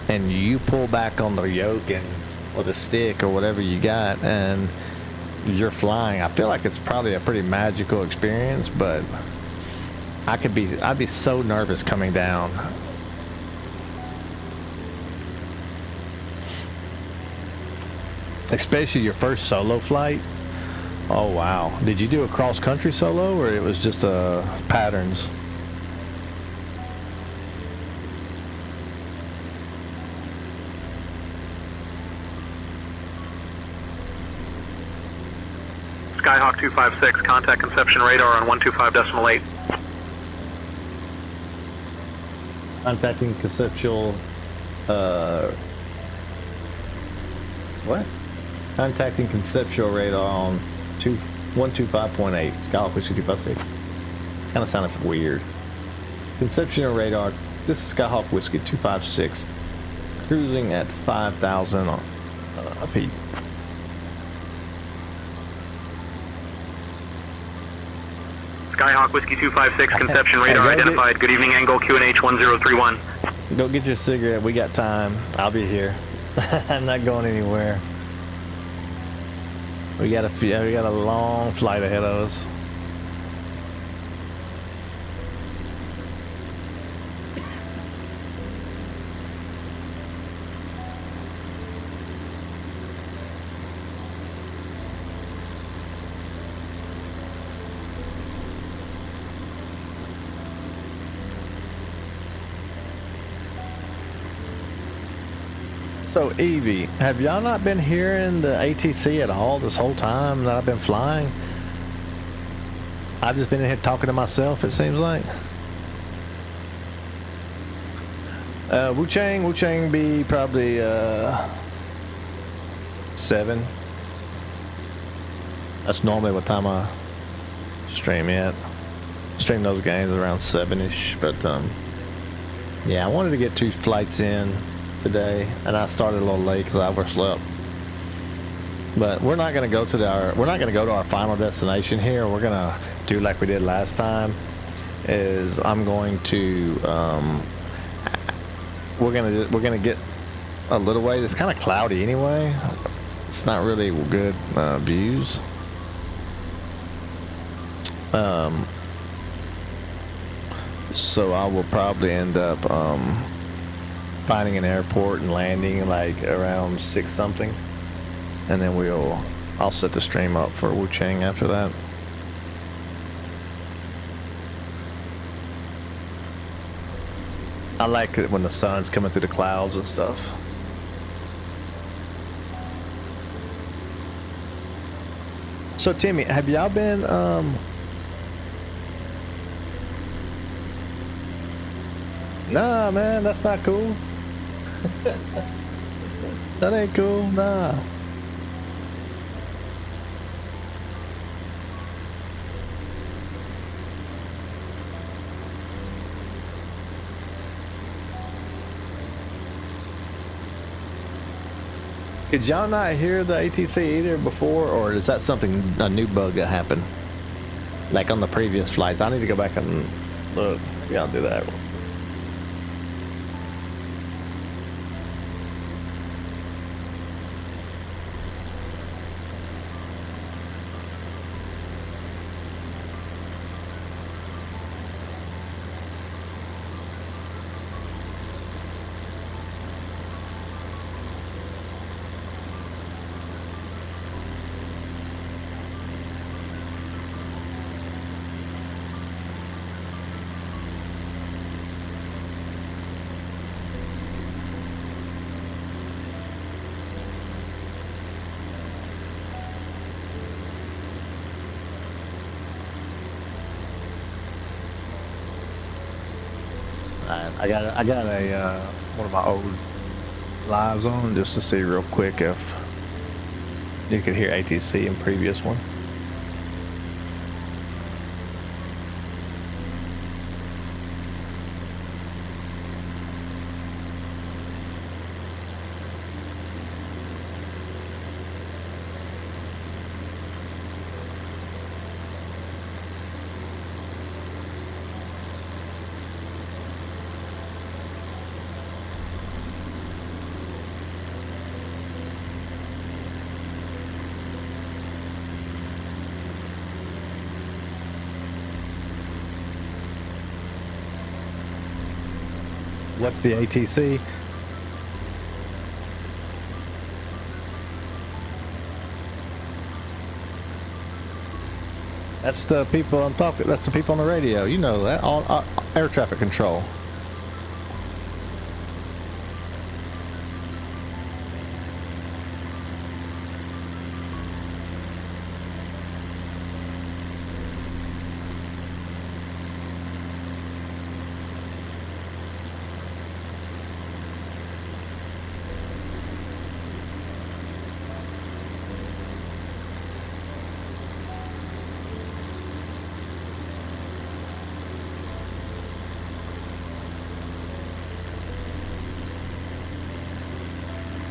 and you pull back on the yoke or the stick or whatever you got and you're flying, I feel like it's probably a pretty magical experience, but I'd be so nervous coming down. Especially your first solo flight. Oh wow. Did you do a cross country solo, or it was just patterns? Skyhawk 256, contact conception radar on 125.8. Contacting conceptual, what? Contacting conceptual radar on 125.8, Skyhawk Whiskey 256. It's kind of sounded weird. Conceptual radar, this is Skyhawk Whiskey 256. cruising at 5,000 feet. Skyhawk Whiskey 256, Conception radar identified. Good evening, angle QNH 1031. Go get your cigarette. We got time. I'll be here. I'm not going anywhere. We got a long flight ahead of us. So Evie, have y'all not been hearing the ATC at all this whole time that I've been flying? I've just been in here talking to myself, it seems like. Wu-Chang be probably 7. That's normally what time I stream at. Stream those games around 7ish, but yeah, I wanted to get 2 flights in today, and I started a little late because I overslept. But we're not going to go to our final destination here. We're going to do like we did last time. Is I'm going to we're gonna get a little way. It's kind of cloudy anyway. It's not really good views. So I will probably end up finding an airport and landing like around 6 something, and then I'll set the stream up for Wu-Chang after that. I like it when the sun's coming through the clouds and stuff. So Timmy, have y'all been Nah, man, that's not cool. That ain't cool, nah. Did y'all not hear the ATC either before, or is that a new bug that happened? Like on the previous flights? I need to go back and look. Yeah, I'll do that. I got a one of my old lives on just to see real quick if you could hear ATC in previous one. What's the ATC? That's the people I'm talking. That's the people on the radio. You know that, on air traffic control.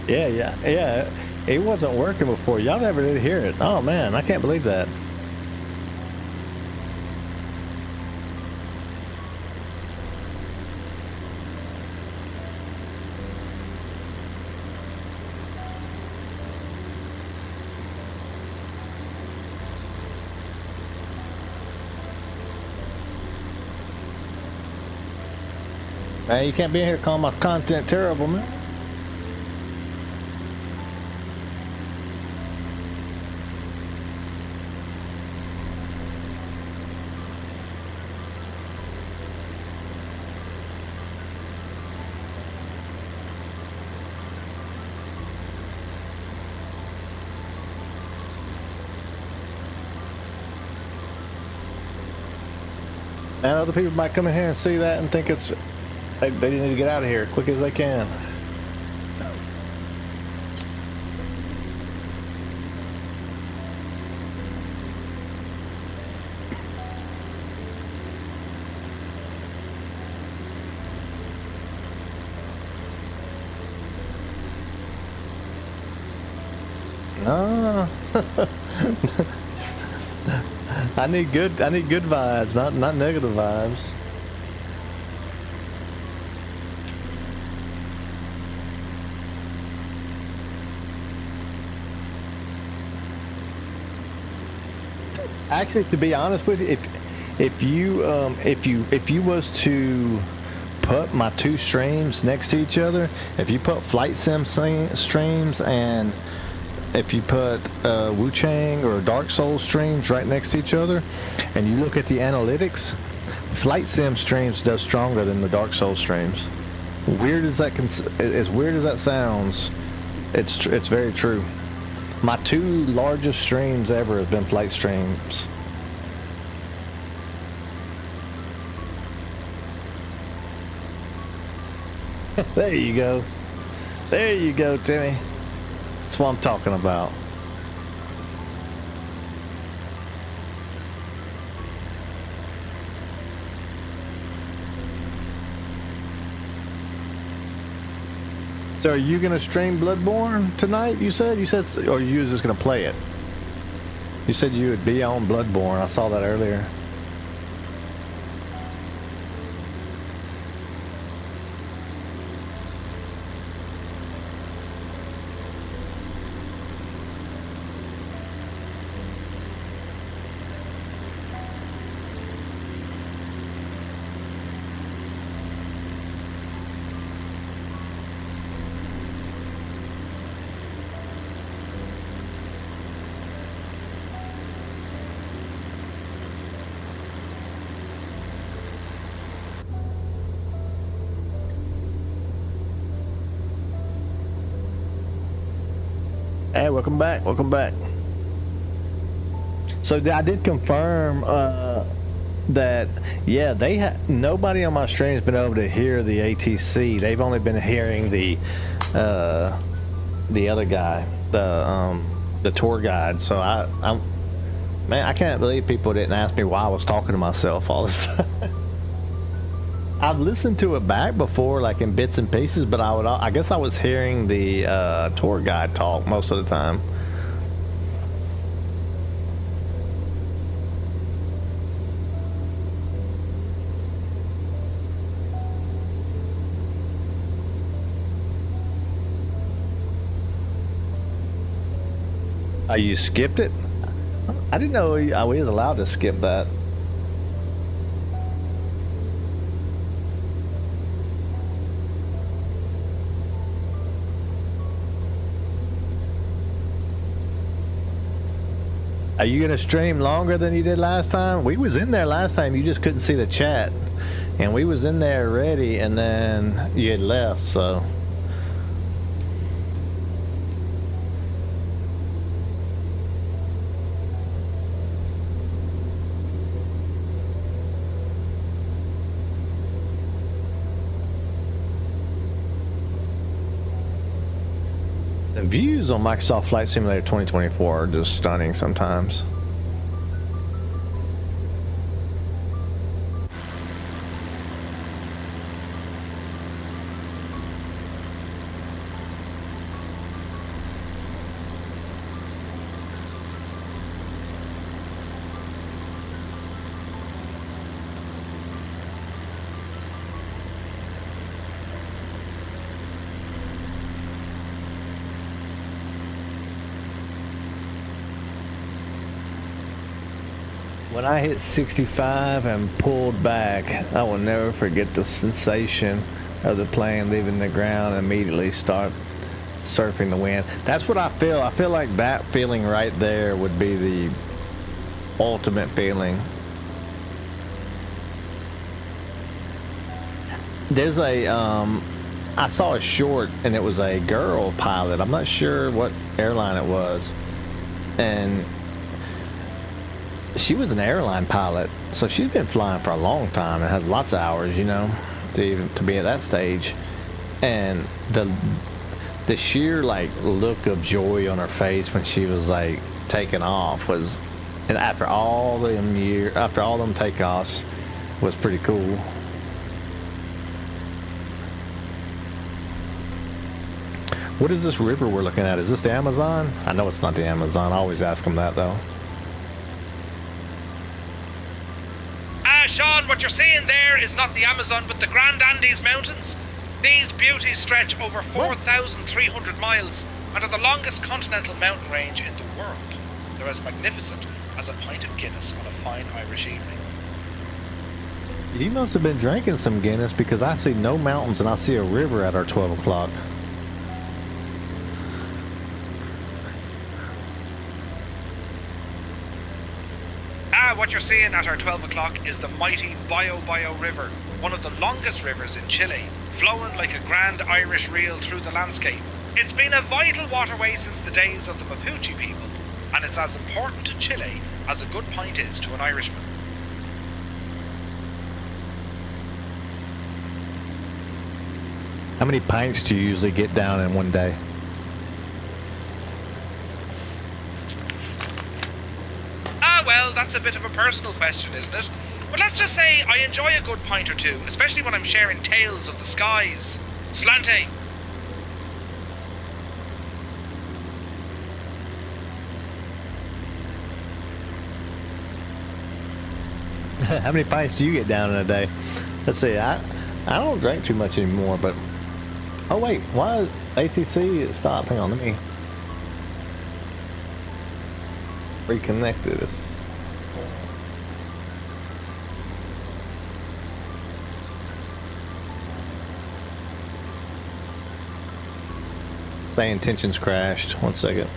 Yeah. It wasn't working before. Y'all never did hear it. Oh man, I can't believe that. Man, you can't be in here calling my content terrible, man. And other people might come in here and see that and think it's they need to get out of here as quick as they can. No. I need good vibes, not negative vibes. Actually, to be honest with you, if you was to put my two streams next to each other, if you put flight sim streams and if you put Wu Chang or Dark Souls streams right next to each other, and you look at the analytics, flight sim streams does stronger than the Dark Souls streams. Weird as that as weird as that sounds, it's very true. My two largest streams ever have been flight streams. There you go. There you go, Timmy. That's what I'm talking about. So are you gonna stream Bloodborne tonight? You said, or you was just gonna play it? You said you would be on Bloodborne. I saw that earlier. Hey, welcome back. Welcome back. So I did confirm that, yeah, nobody on my stream has been able to hear the ATC. They've only been hearing the other guy, the tour guide. So man, I can't believe people didn't ask me why I was talking to myself all this time. I've listened to it back before, like in bits and pieces, but I guess I was hearing the tour guide talk most of the time. You skipped it? I didn't know I was allowed to skip that. Are you gonna stream longer than you did last time? We was in there last time, you just couldn't see the chat. And we was in there ready and then you had left, so. The views on Microsoft Flight Simulator 2024 are just stunning sometimes. When I hit 65 and pulled back, I will never forget the sensation of the plane leaving the ground and immediately start surfing the wind. That's what I feel. I feel like that feeling right there would be the ultimate feeling. There's a, I saw a short and it was a girl pilot. I'm not sure what airline it was. And she was an airline pilot, so she's been flying for a long time and has lots of hours, you know, to be at that stage. And the sheer like look of joy on her face when she was like taking off was, and after all them takeoffs, was pretty cool. What is this river we're looking at? Is this the Amazon? I know it's not the Amazon. I always ask them that though. Sean, what you're seeing there is not the Amazon, but the Grand Andes Mountains. These beauties stretch over 4,300 miles and are the longest continental mountain range in the world. They're as magnificent as a pint of Guinness on a fine Irish evening. You must have been drinking some Guinness because I see no mountains and I see a river at our 12 o'clock. What you're seeing at our 12 o'clock is the mighty Bio River, one of the longest rivers in Chile, flowing like a grand Irish reel through the landscape. It's been a vital waterway since the days of the Mapuche people, and it's as important to Chile as a good pint is to an Irishman. How many pints do you usually get down in one day? Well, that's a bit of a personal question, isn't it? But let's just say I enjoy a good pint or two, especially when I'm sharing tales of the skies. Slante. How many pints do you get down in a day? Let's see, I don't drink too much anymore, but... Oh wait, why is ATC stop? Hang on, let me... Reconnected. Saying tensions crashed. 1 second.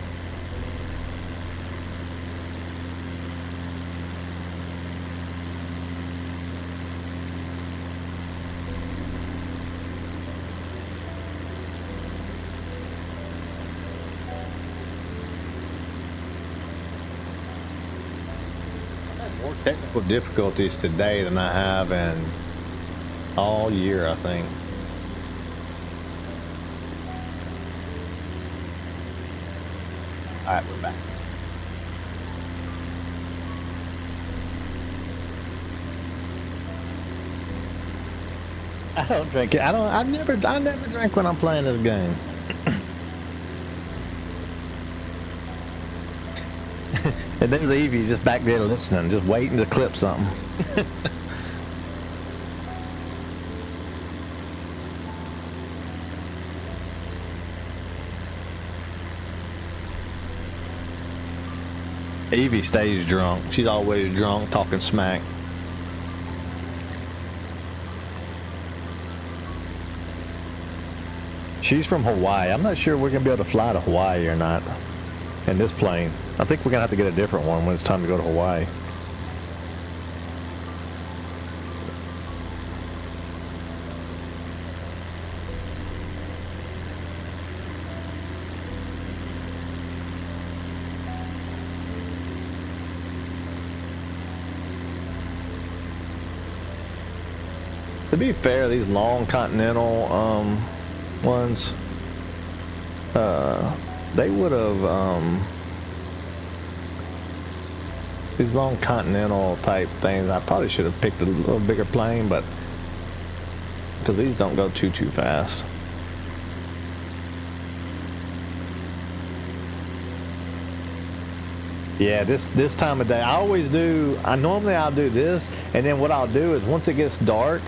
More technical difficulties today than I have in all year, I think. Alright, we're back. I don't drink it. I never drink when I'm playing this game. And there's Evie just back there listening, just waiting to clip something. Evie stays drunk. She's always drunk, talking smack. She's from Hawaii. I'm not sure we're going to be able to fly to Hawaii or not in this plane. I think we're going to have to get a different one when it's time to go to Hawaii. To be fair, these long continental ones, they would have these long continental type things. I probably should have picked a little bigger plane, but because these don't go too fast. Yeah, this time of day, I always do. Normally I'll do this, and then what I'll do is once it gets dark,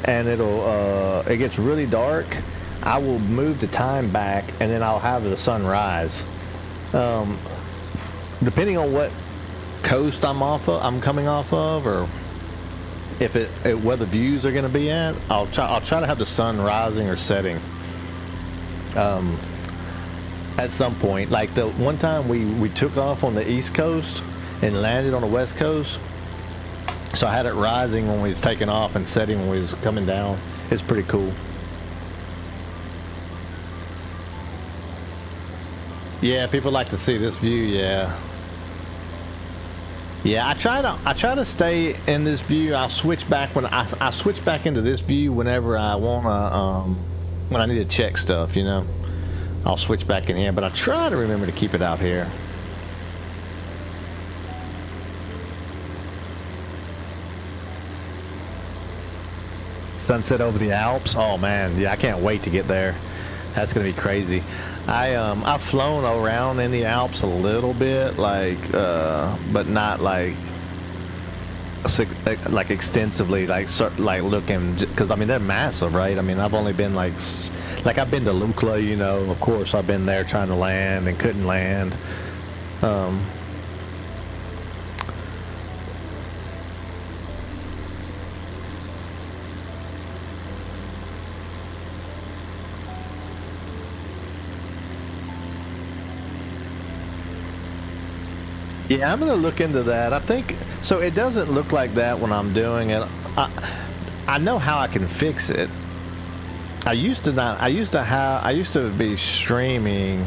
and it gets really dark, I will move the time back, and then I'll have the sun rise. Depending on what coast I'm coming off of, or if where the views are going to be at. I'll try to have the sun rising or setting at some point. Like the one time we took off on the east coast and landed on the west coast, so I had it rising when we was taking off and setting when we was coming down. It's pretty cool. Yeah, people like to see this view. Yeah, I try to stay in this view. I'll switch back when I switch back into this view whenever I wanna when I need to check stuff, you know. I'll switch back in here, but I try to remember to keep it out here. Sunset over the Alps. Oh man, yeah, I can't wait to get there. That's gonna be crazy. I've flown around in the Alps a little bit, like, but not like extensively, like looking, because I mean they're massive, right? I mean I've only been like I've been to Lukla, you know. Of course I've been there trying to land and couldn't land. Yeah, I'm gonna look into that. I think so. It doesn't look like that when I'm doing it. I know how I can fix it. I used to be streaming.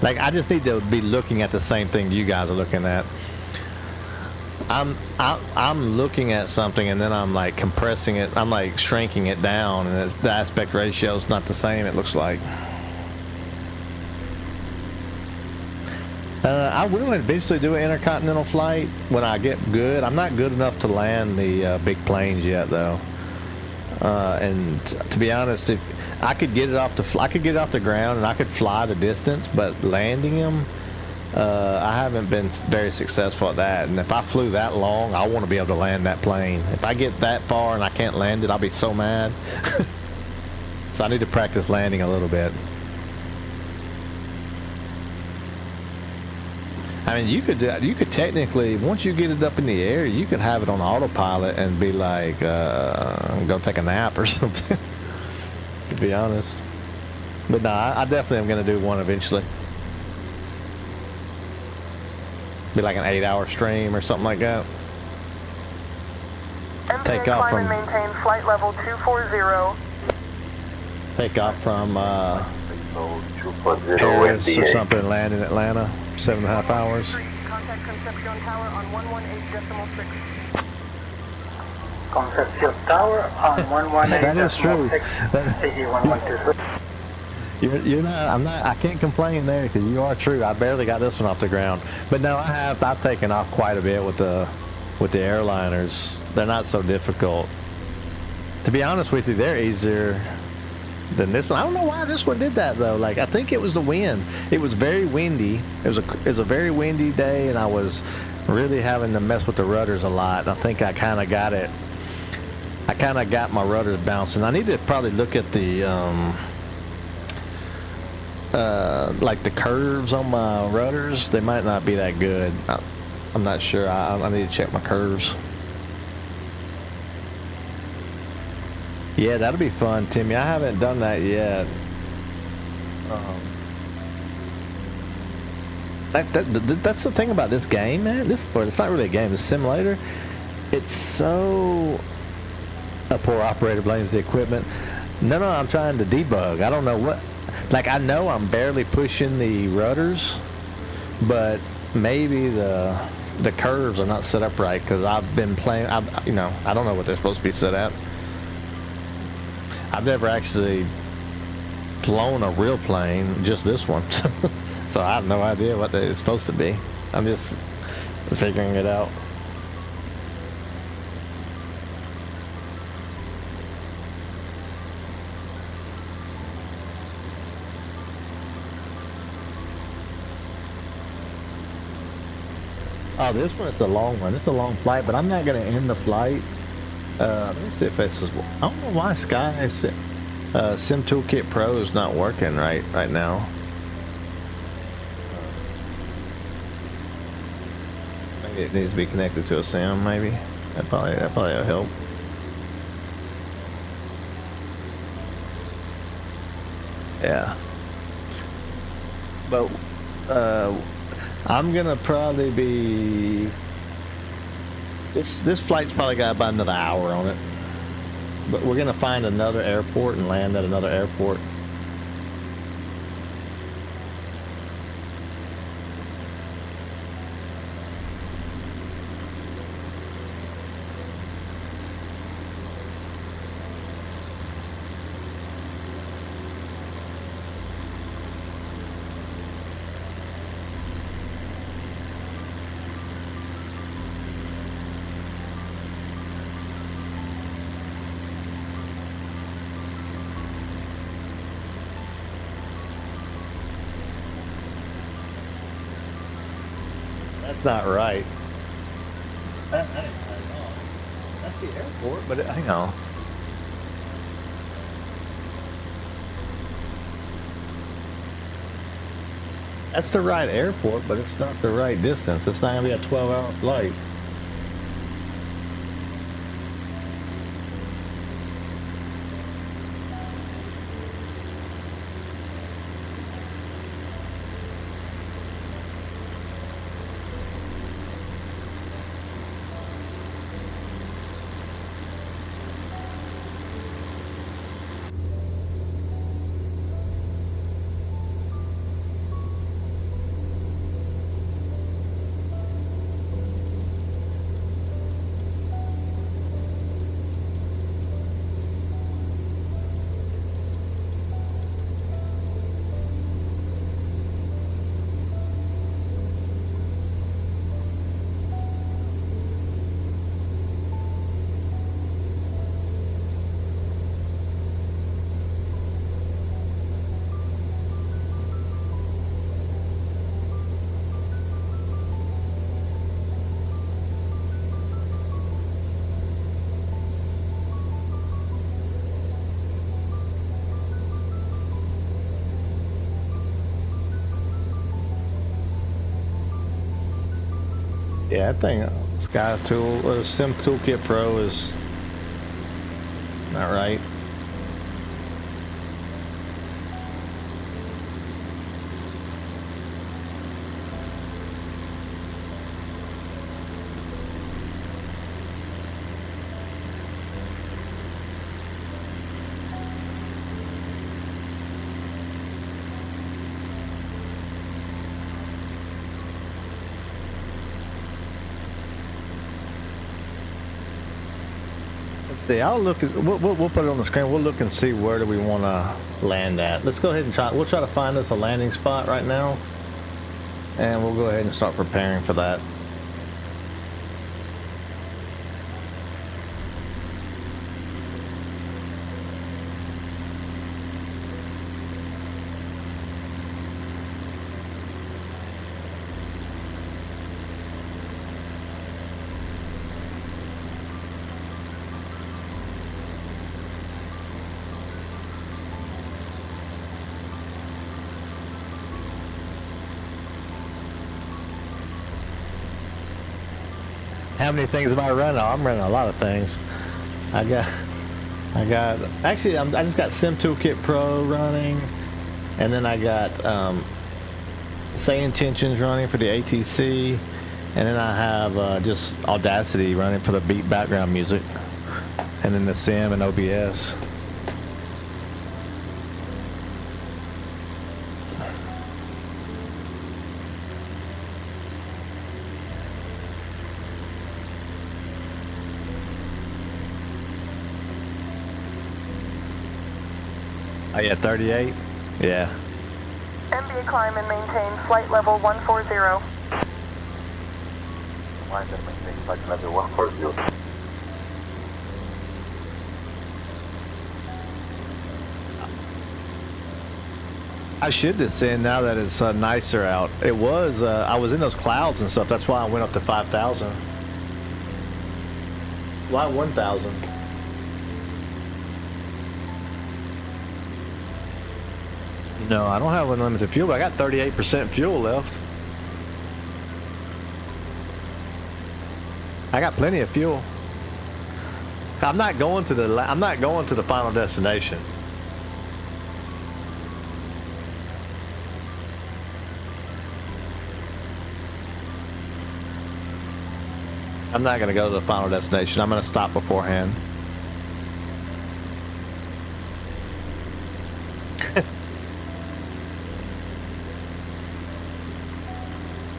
Like I just need to be looking at the same thing you guys are looking at. I'm looking at something and then I'm like compressing it. I'm like shrinking it down, and the aspect ratio is not the same. It looks like. I will eventually do an intercontinental flight when I get good. I'm not good enough to land the big planes yet, though. And to be honest, if I could get it off the ground and I could fly the distance, but landing them, I haven't been very successful at that. And if I flew that long, I want to be able to land that plane. If I get that far and I can't land it, I'll be so mad. So I need to practice landing a little bit. I mean, you could technically, once you get it up in the air, you could have it on autopilot and be like, go take a nap or something, to be honest. But no, I definitely am going to do one eventually. Be like an 8-hour stream or something like that. Take off from, maintain flight level 240. Take off from Paris or something, land in Atlanta, 7.5 hours. Contact Concepcion Tower on 118.6. Concepcion Tower on 118.6. That is true. CG1123. You're not. I can't complain there because you are true. I barely got this one off the ground, but no, I've taken off quite a bit with the airliners. They're not so difficult. To be honest with you, they're easier than this one. I don't know why this one did that though. Like I think it was the wind. It was very windy. It was a very windy day, and I was really having to mess with the rudders a lot. I think I kind of got it. I kind of got my rudders bouncing. I need to probably look at the like the curves on my rudders. They might not be that good. I'm not sure. I need to check my curves. Yeah, that'll be fun, Timmy. I haven't done that yet. That's the thing about this game, man. It's not really a game. It's a simulator. It's so... A poor operator blames the equipment. No, I'm trying to debug. I don't know what... Like, I know I'm barely pushing the rudders, but maybe the curves are not set up right because I've been playing... I don't know what they're supposed to be set at. I've never actually flown a real plane, just this one. So I have no idea what it's supposed to be. I'm just figuring it out. Oh, this one is the long one. It's a long flight, but I'm not going to end the flight. Let me see if this is... I don't know why Sky Sim Toolkit Pro is not working right now. it needs to be connected to a SIM, maybe. That probably will help. Yeah. But I'm gonna probably be. This flight's probably got about another hour on it. But we're gonna find another airport and land at another airport. That's not right. That ain't right at all. That's the airport, but hang on. That's the right airport, but it's not the right distance. It's not gonna be a 12-hour flight. Yeah, I think Sky Tool, Sim Toolkit Pro is not right. Let's see. I'll look at. We'll put it on the screen. We'll look and see where do we want to land at. Let's go ahead and try. We'll try to find us a landing spot right now, and we'll go ahead and start preparing for that. How many things am I running? Oh, I'm running a lot of things. I got. Actually, I just got Sim Toolkit Pro running, and then I got Say Intentions running for the ATC, and then I have just Audacity running for the beat background music, and then the Sim and OBS. Oh yeah, 38? Yeah. MBA climb and maintain flight level 140. Climb and maintain flight level 140. I should descend now that it's nicer out. It was, I was in those clouds and stuff. That's why I went up to 5,000. Why 1,000? No, I don't have unlimited fuel, but I got 38% fuel left. I got plenty of fuel. I'm not going to the final destination. I'm not going to go to the final destination. I'm going to stop beforehand.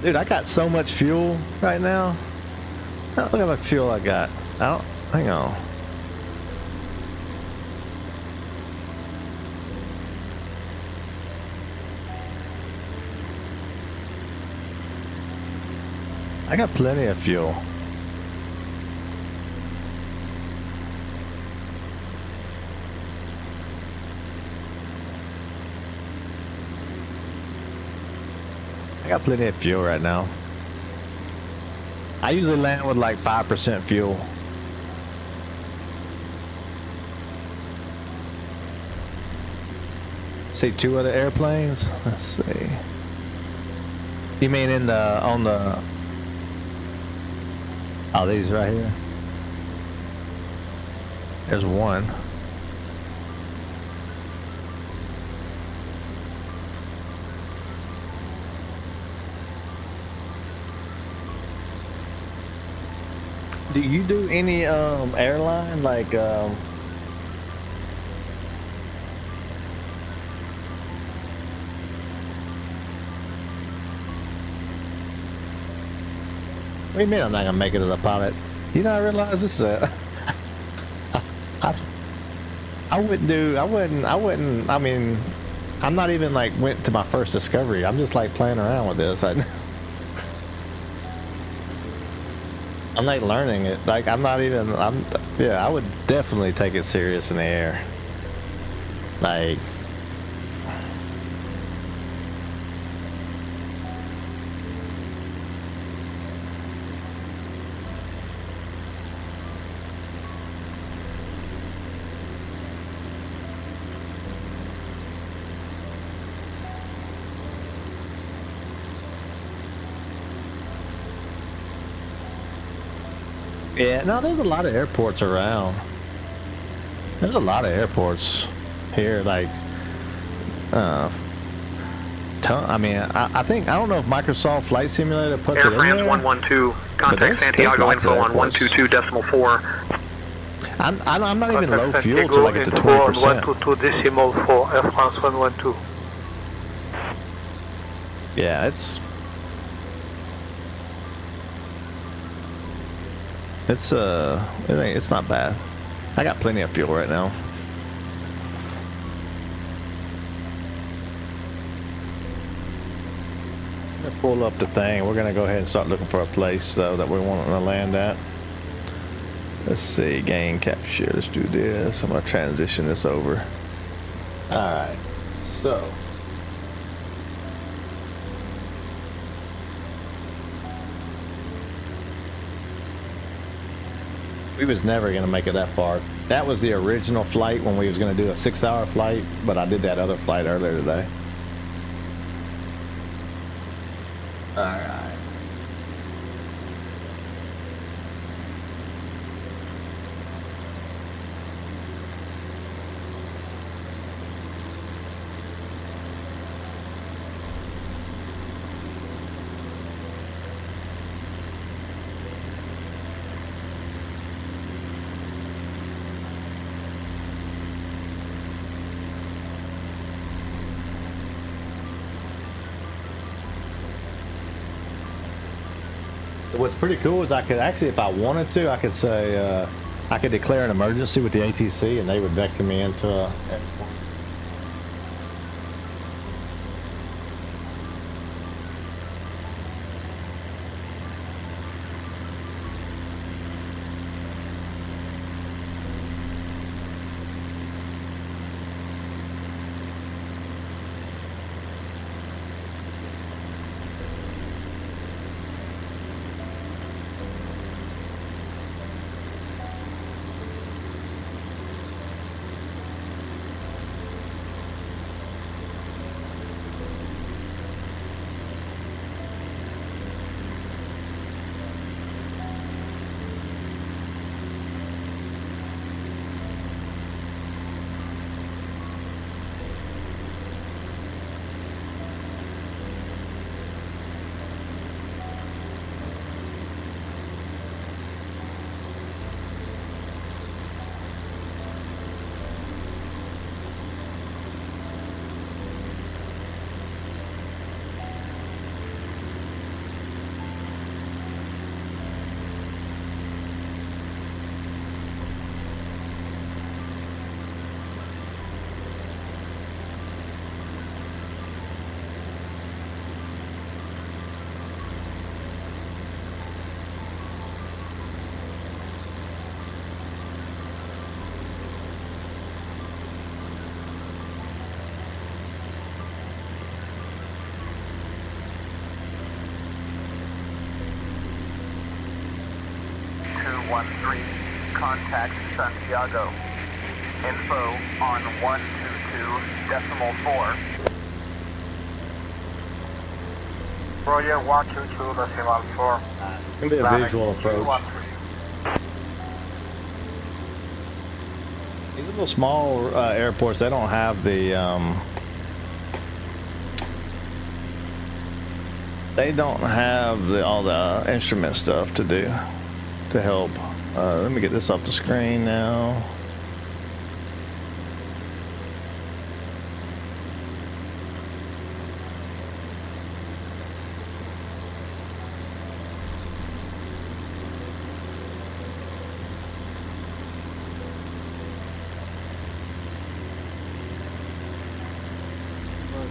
Dude, I got so much fuel right now. Oh, look how much fuel I got. Hang on. I got plenty of fuel. I got plenty of fuel right now. I usually land with like 5% fuel. See 2 other airplanes? Let's see. You mean on the... Oh, these right here? There's one. Do you do any airline like what do you mean I'm not gonna make it as a pilot? You know, I realize this I wouldn't, I mean, I'm not even like went to my first discovery. I'm just like playing around with this. I'm like learning it. Like yeah, I would definitely take it serious in the air. Like, yeah, no, there's a lot of airports around. There's a lot of airports here, like, I mean, I think, I don't know if Microsoft Flight Simulator puts Air it in France there. 112, contact Santiago info on 122.4. I'm not even low fuel till I get to 20%. 122.4, Air France 112. Yeah, it's not bad. I got plenty of fuel right now. I'm gonna pull up the thing. We're gonna go ahead and start looking for a place that we want to land at. Let's see, gain capture. Let's do this. I'm gonna transition this over. All right, so. We was never gonna make it that far. That was the original flight when we was gonna do a 6-hour flight, but I did that other flight earlier today. All right. What's pretty cool is I could actually, if I wanted to, I could say, I could declare an emergency with the ATC and they would vector me into a airport. 13, contact Santiago. Info on 122.4. Roger, 122.4. It's gonna be a visual approach. These little small airports, they don't have the all the instrument stuff to do to help. Let me get this off the screen now.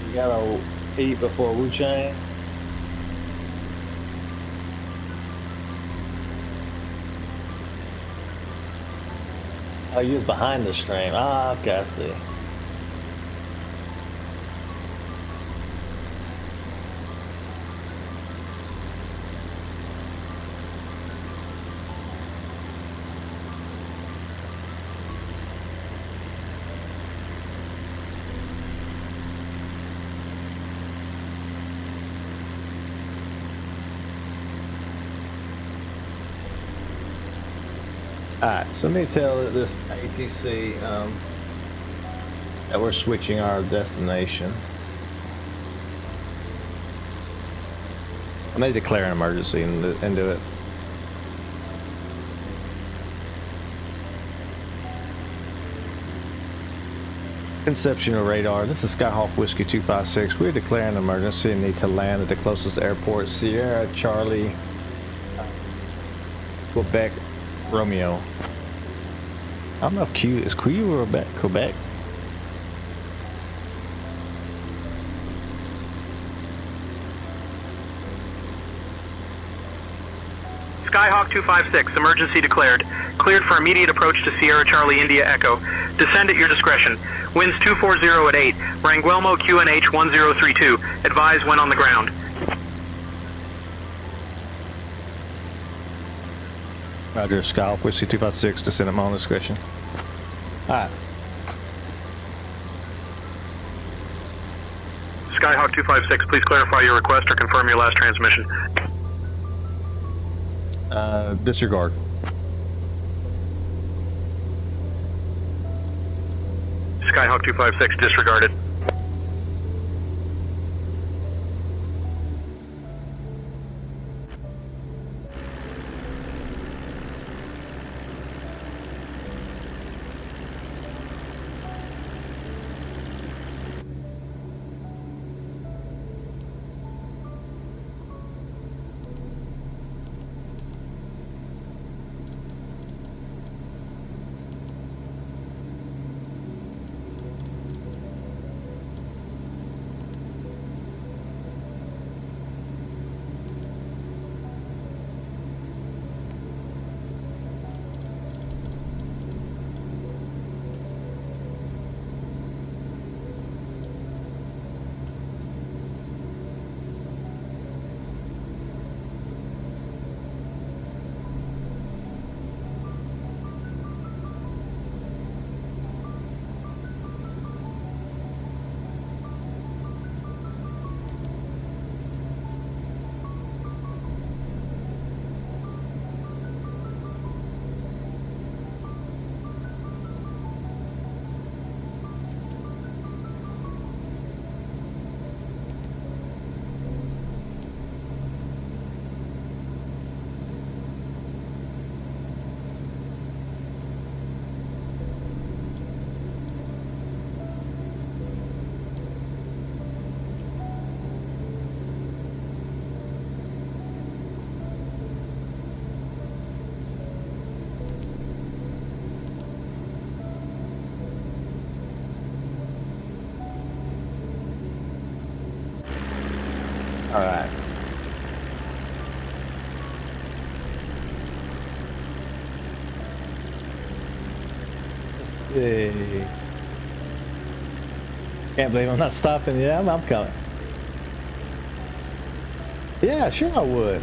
You gotta eat before Wu Chang. Oh, you're behind the stream. Ah, okay, I see. Alright, so let me tell this ATC that we're switching our destination. I may declare an emergency and do it. Conception of radar. This is Skyhawk Whiskey 256. We're declaring an emergency and need to land at the closest airport, Sierra Charlie, Quebec, Romeo. I don't know if Q is Q or Quebec. Skyhawk 256, emergency declared. Cleared for immediate approach to Sierra Charlie India Echo. Descend at your discretion. Winds 240 at 8. Ranguelmo QNH 1032. Advise when on the ground. Roger, Skyhawk Whiskey 256, descend at my own discretion. Alright. Skyhawk 256, please clarify your request or confirm your last transmission. Disregard. Skyhawk 256, disregarded. Alright. Let's see. Can't believe I'm not stopping. Yeah, I'm coming. Yeah, sure I would.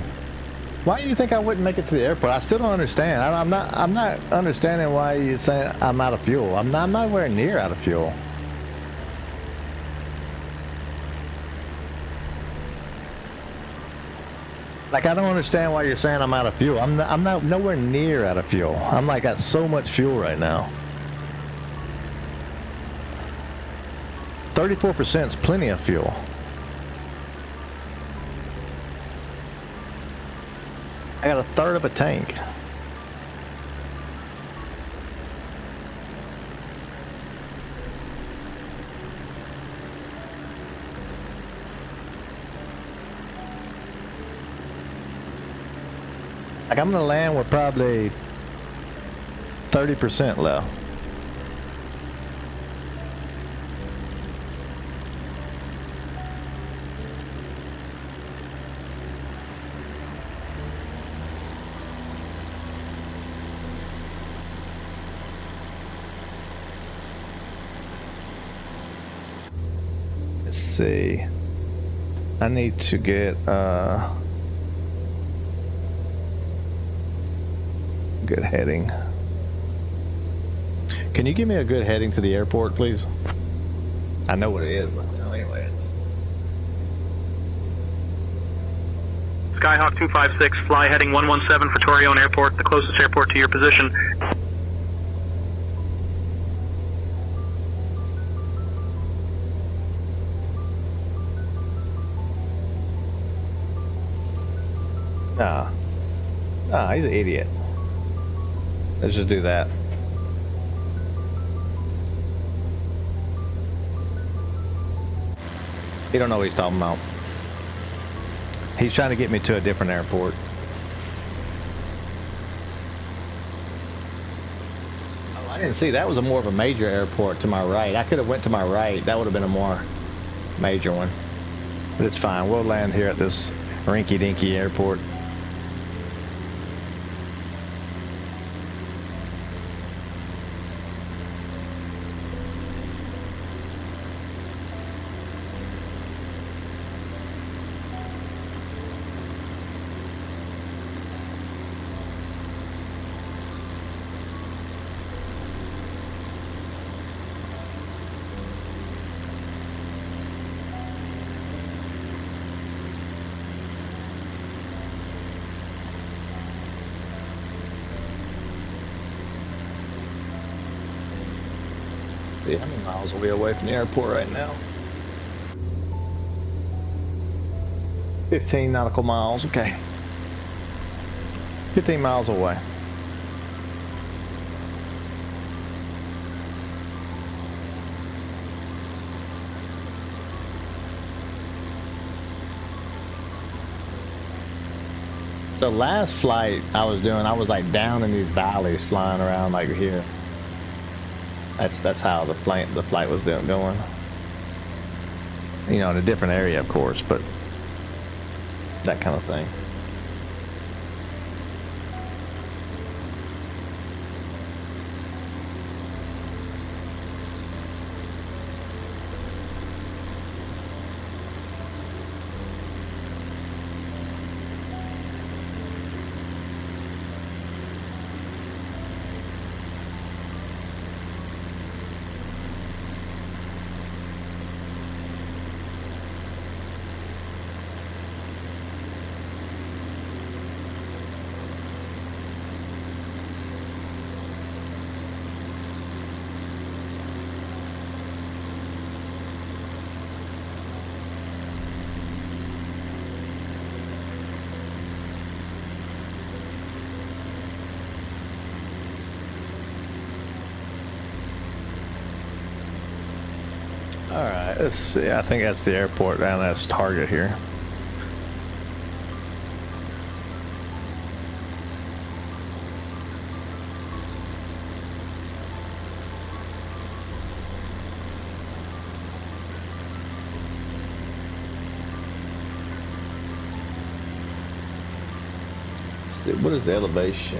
Why do you think I wouldn't make it to the airport? I still don't understand. I'm not understanding why you're saying I'm out of fuel. I'm not nowhere near out of fuel. Like, I don't understand why you're saying I'm out of fuel. I'm not nowhere near out of fuel. I'm like got so much fuel right now. 34% is plenty of fuel. I got a third of a tank. Like, I'm gonna land with probably 30% left. Let's see. I need to get good heading. Can you give me a good heading to the airport, please? I know what it is, but anyways. Skyhawk 256, fly heading 117 for Torreon Airport, the closest airport to your position. Nah, he's an idiot. Let's just do that. He don't know what he's talking about. He's trying to get me to a different airport. Oh, I didn't see. That was a more of a major airport to my right. I could have went to my right. That would have been a more major one. But it's fine. We'll land here at this rinky-dinky airport. See, how many miles are we away from the airport right now? 15 nautical miles, okay. 15 miles away. So last flight I was doing, I was like down in these valleys flying around like here. That's how the flight was going. You know, in a different area, of course, but that kind of thing. All right, let's see. I think that's the airport, and that's Target here. Let's see, what is the elevation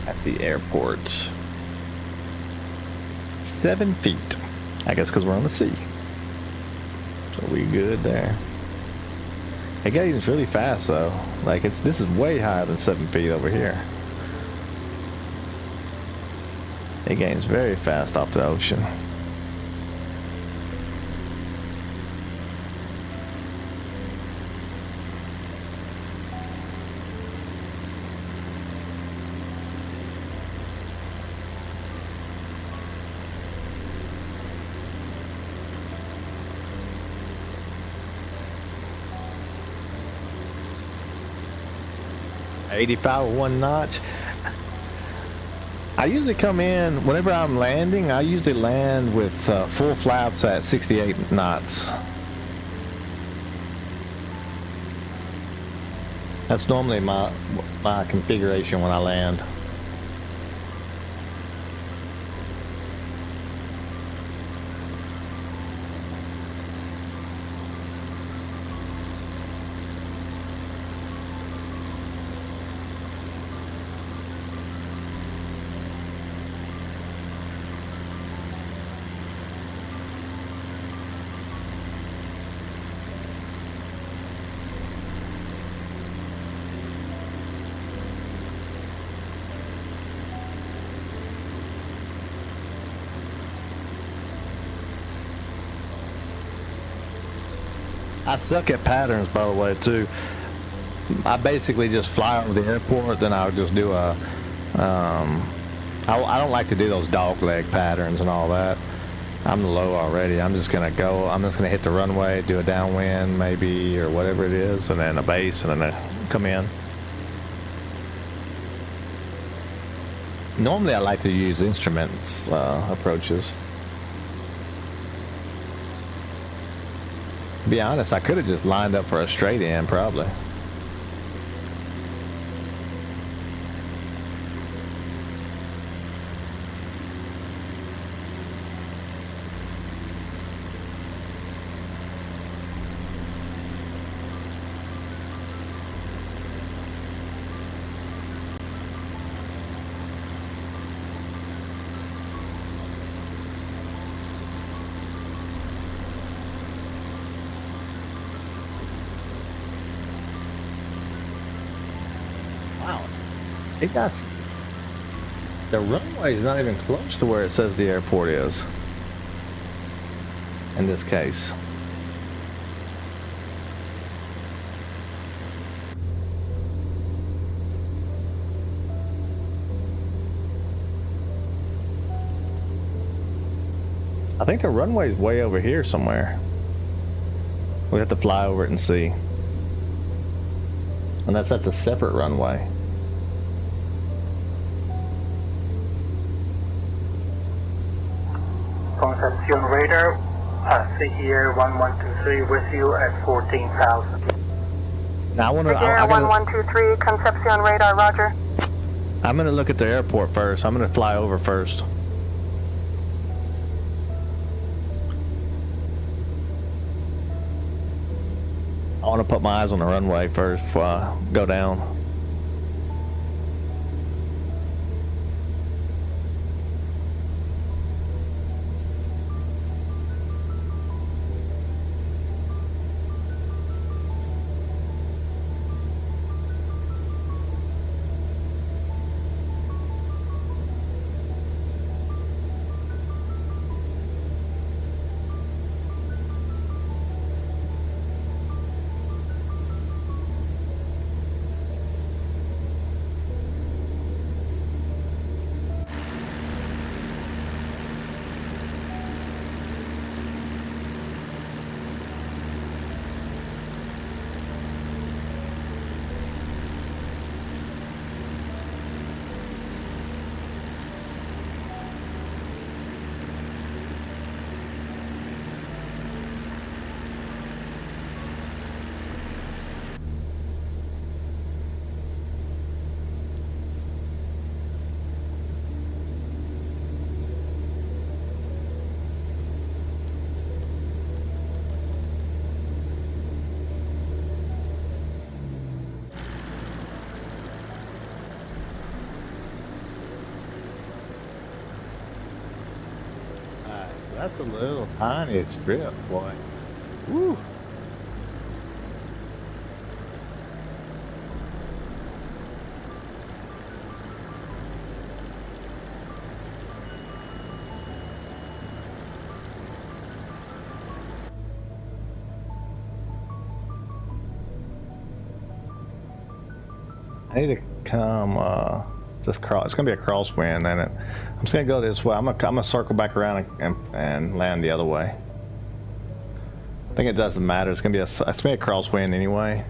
at the airport? 7 feet. I guess because we're on the sea. So we good there. It gains really fast though. Like this is way higher than 7 feet over here. It gains very fast off the ocean. .85 with 1 notch. I usually come in whenever I'm landing. I usually land with full flaps at 68 knots. That's normally my configuration when I land. I suck at patterns, by the way, too. I basically just fly over the airport, then I'll just do a I don't like to do those dog leg patterns and all that. I'm low already. I'm just gonna hit the runway, do a downwind maybe, or whatever it is, and then a base, and then come in. Normally I like to use instruments approaches. To be honest, I could have just lined up for a straight in, probably. Wow, the runway is not even close to where it says the airport is. In this case. I think the runway is way over here somewhere. We have to fly over it and see. Unless that's a separate runway. Concepcion radar, CER 1123 with you at 14,000. Now I want to. Air 1123, Concepcion radar, roger. I'm gonna look at the airport first. I'm gonna fly over first. I want to put my eyes on the runway first before I go down. That's a little tiny strip, boy. Woo! I need to come just cross. It's gonna be a crosswind, and I'm just gonna go this way. I'm gonna circle back around and land the other way. I think it doesn't matter. It's gonna be a crosswind anyway.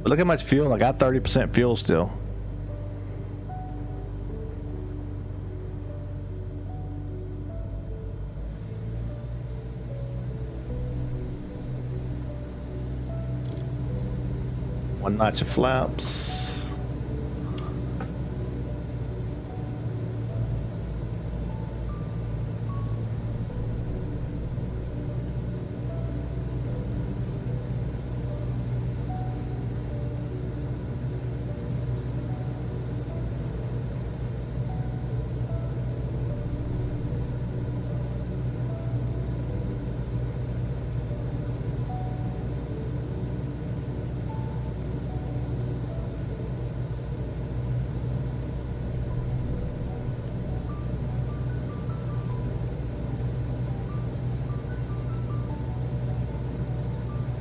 But look how much fuel. I got 30% fuel still. One notch of flaps.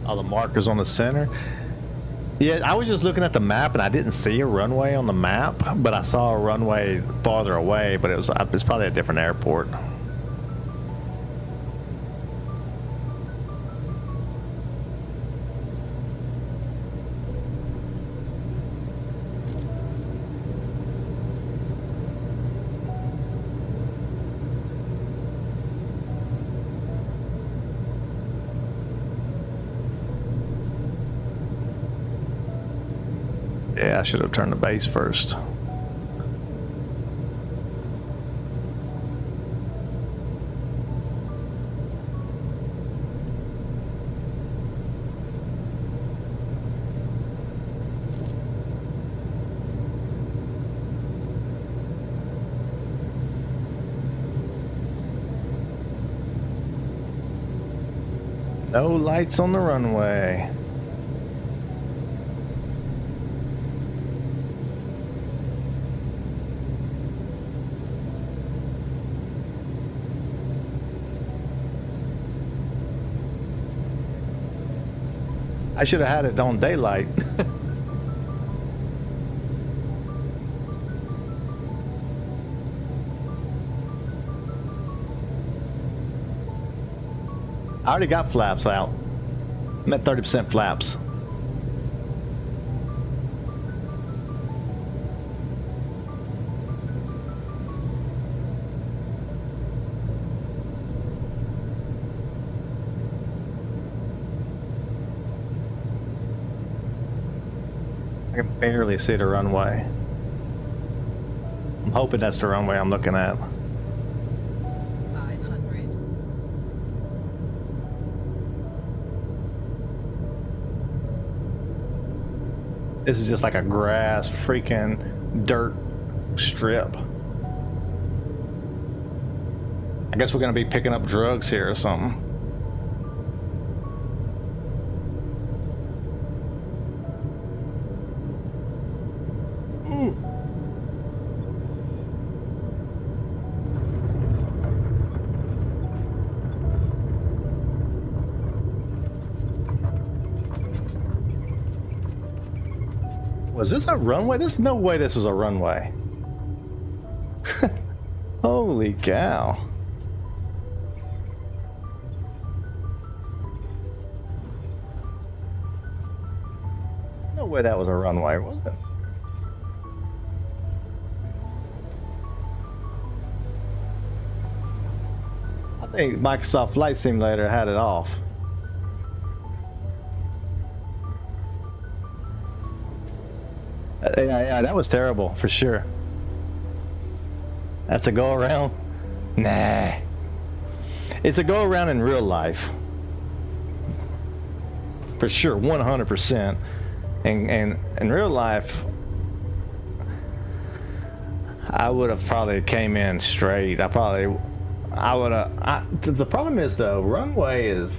All the markers on the center. Yeah, I was just looking at the map and I didn't see a runway on the map, but I saw a runway farther away, but it's probably a different airport. Yeah, I should have turned the base first. No lights on the runway. I should have had it on daylight. I already got flaps out. I'm at 30% flaps. I can barely see the runway. I'm hoping that's the runway I'm looking at. 500. This is just like a grass freaking dirt strip. I guess we're gonna be picking up drugs here or something. Was this a runway? There's no way this was a runway. Holy cow. No way that was a runway, was it? I think Microsoft Flight Simulator had it off. Yeah, that was terrible, for sure. That's a go-around? Nah. It's a go-around in real life. For sure, 100%. And in real life, I would have probably came in straight. The problem is, the runway is...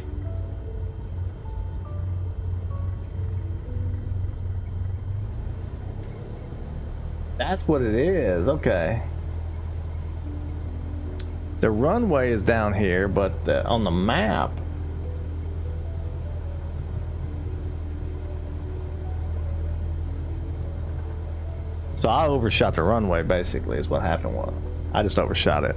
That's what it is, okay. The runway is down here, but on the map, So I overshot the runway, basically, is what happened. Was I just overshot it.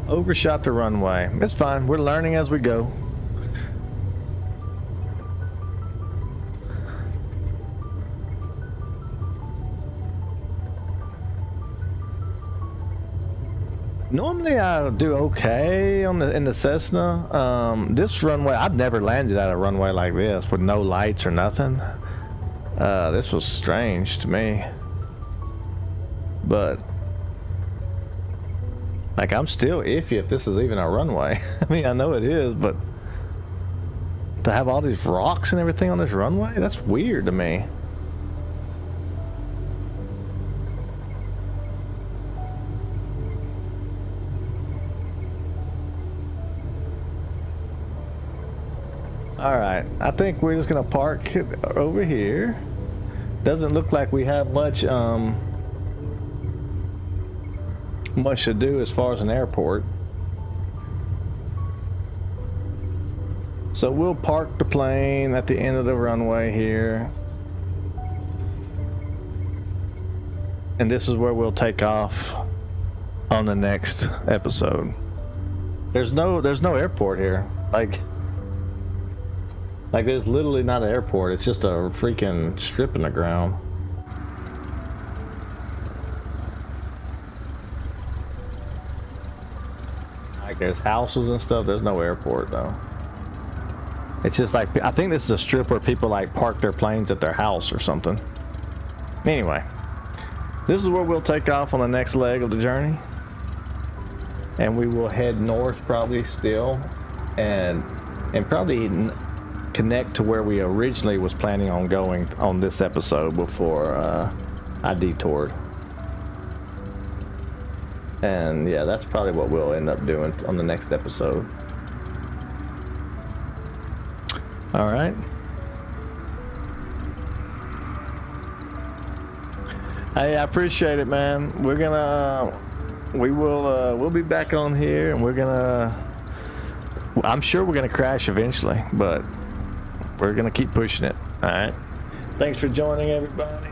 Overshot the runway. It's fine. We're learning as we go. Normally I do okay on in the Cessna. This runway, I've never landed at a runway like this with no lights or nothing. This was strange to me. But like, I'm still iffy if this is even a runway. I mean, I know it is, but to have all these rocks and everything on this runway, that's weird to me. All right, I think we're just gonna park over here. Doesn't look like we have much much to do as far as an airport. So we'll park the plane at the end of the runway here. And this is where we'll take off on the next episode. There's no airport here. Like there's literally not an airport. It's just a freaking strip in the ground. Like, there's houses and stuff. There's no airport though. It's just like, I think this is a strip where people like park their planes at their house or something. Anyway, this is where we'll take off on the next leg of the journey. And we will head north probably still, and probably connect to where we originally was planning on going on this episode before I detoured. And yeah, that's probably what we'll end up doing on the next episode. All right. Hey, I appreciate it, man. We'll be back on here, and I'm sure we're gonna crash eventually, but we're gonna keep pushing it. All right. Thanks for joining, everybody.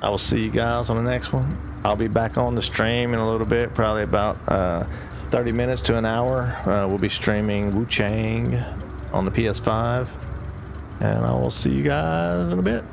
I will see you guys on the next one. I'll be back on the stream in a little bit, probably about 30 minutes to an hour. We'll be streaming Wu Chang on the PS5, and I will see you guys in a bit.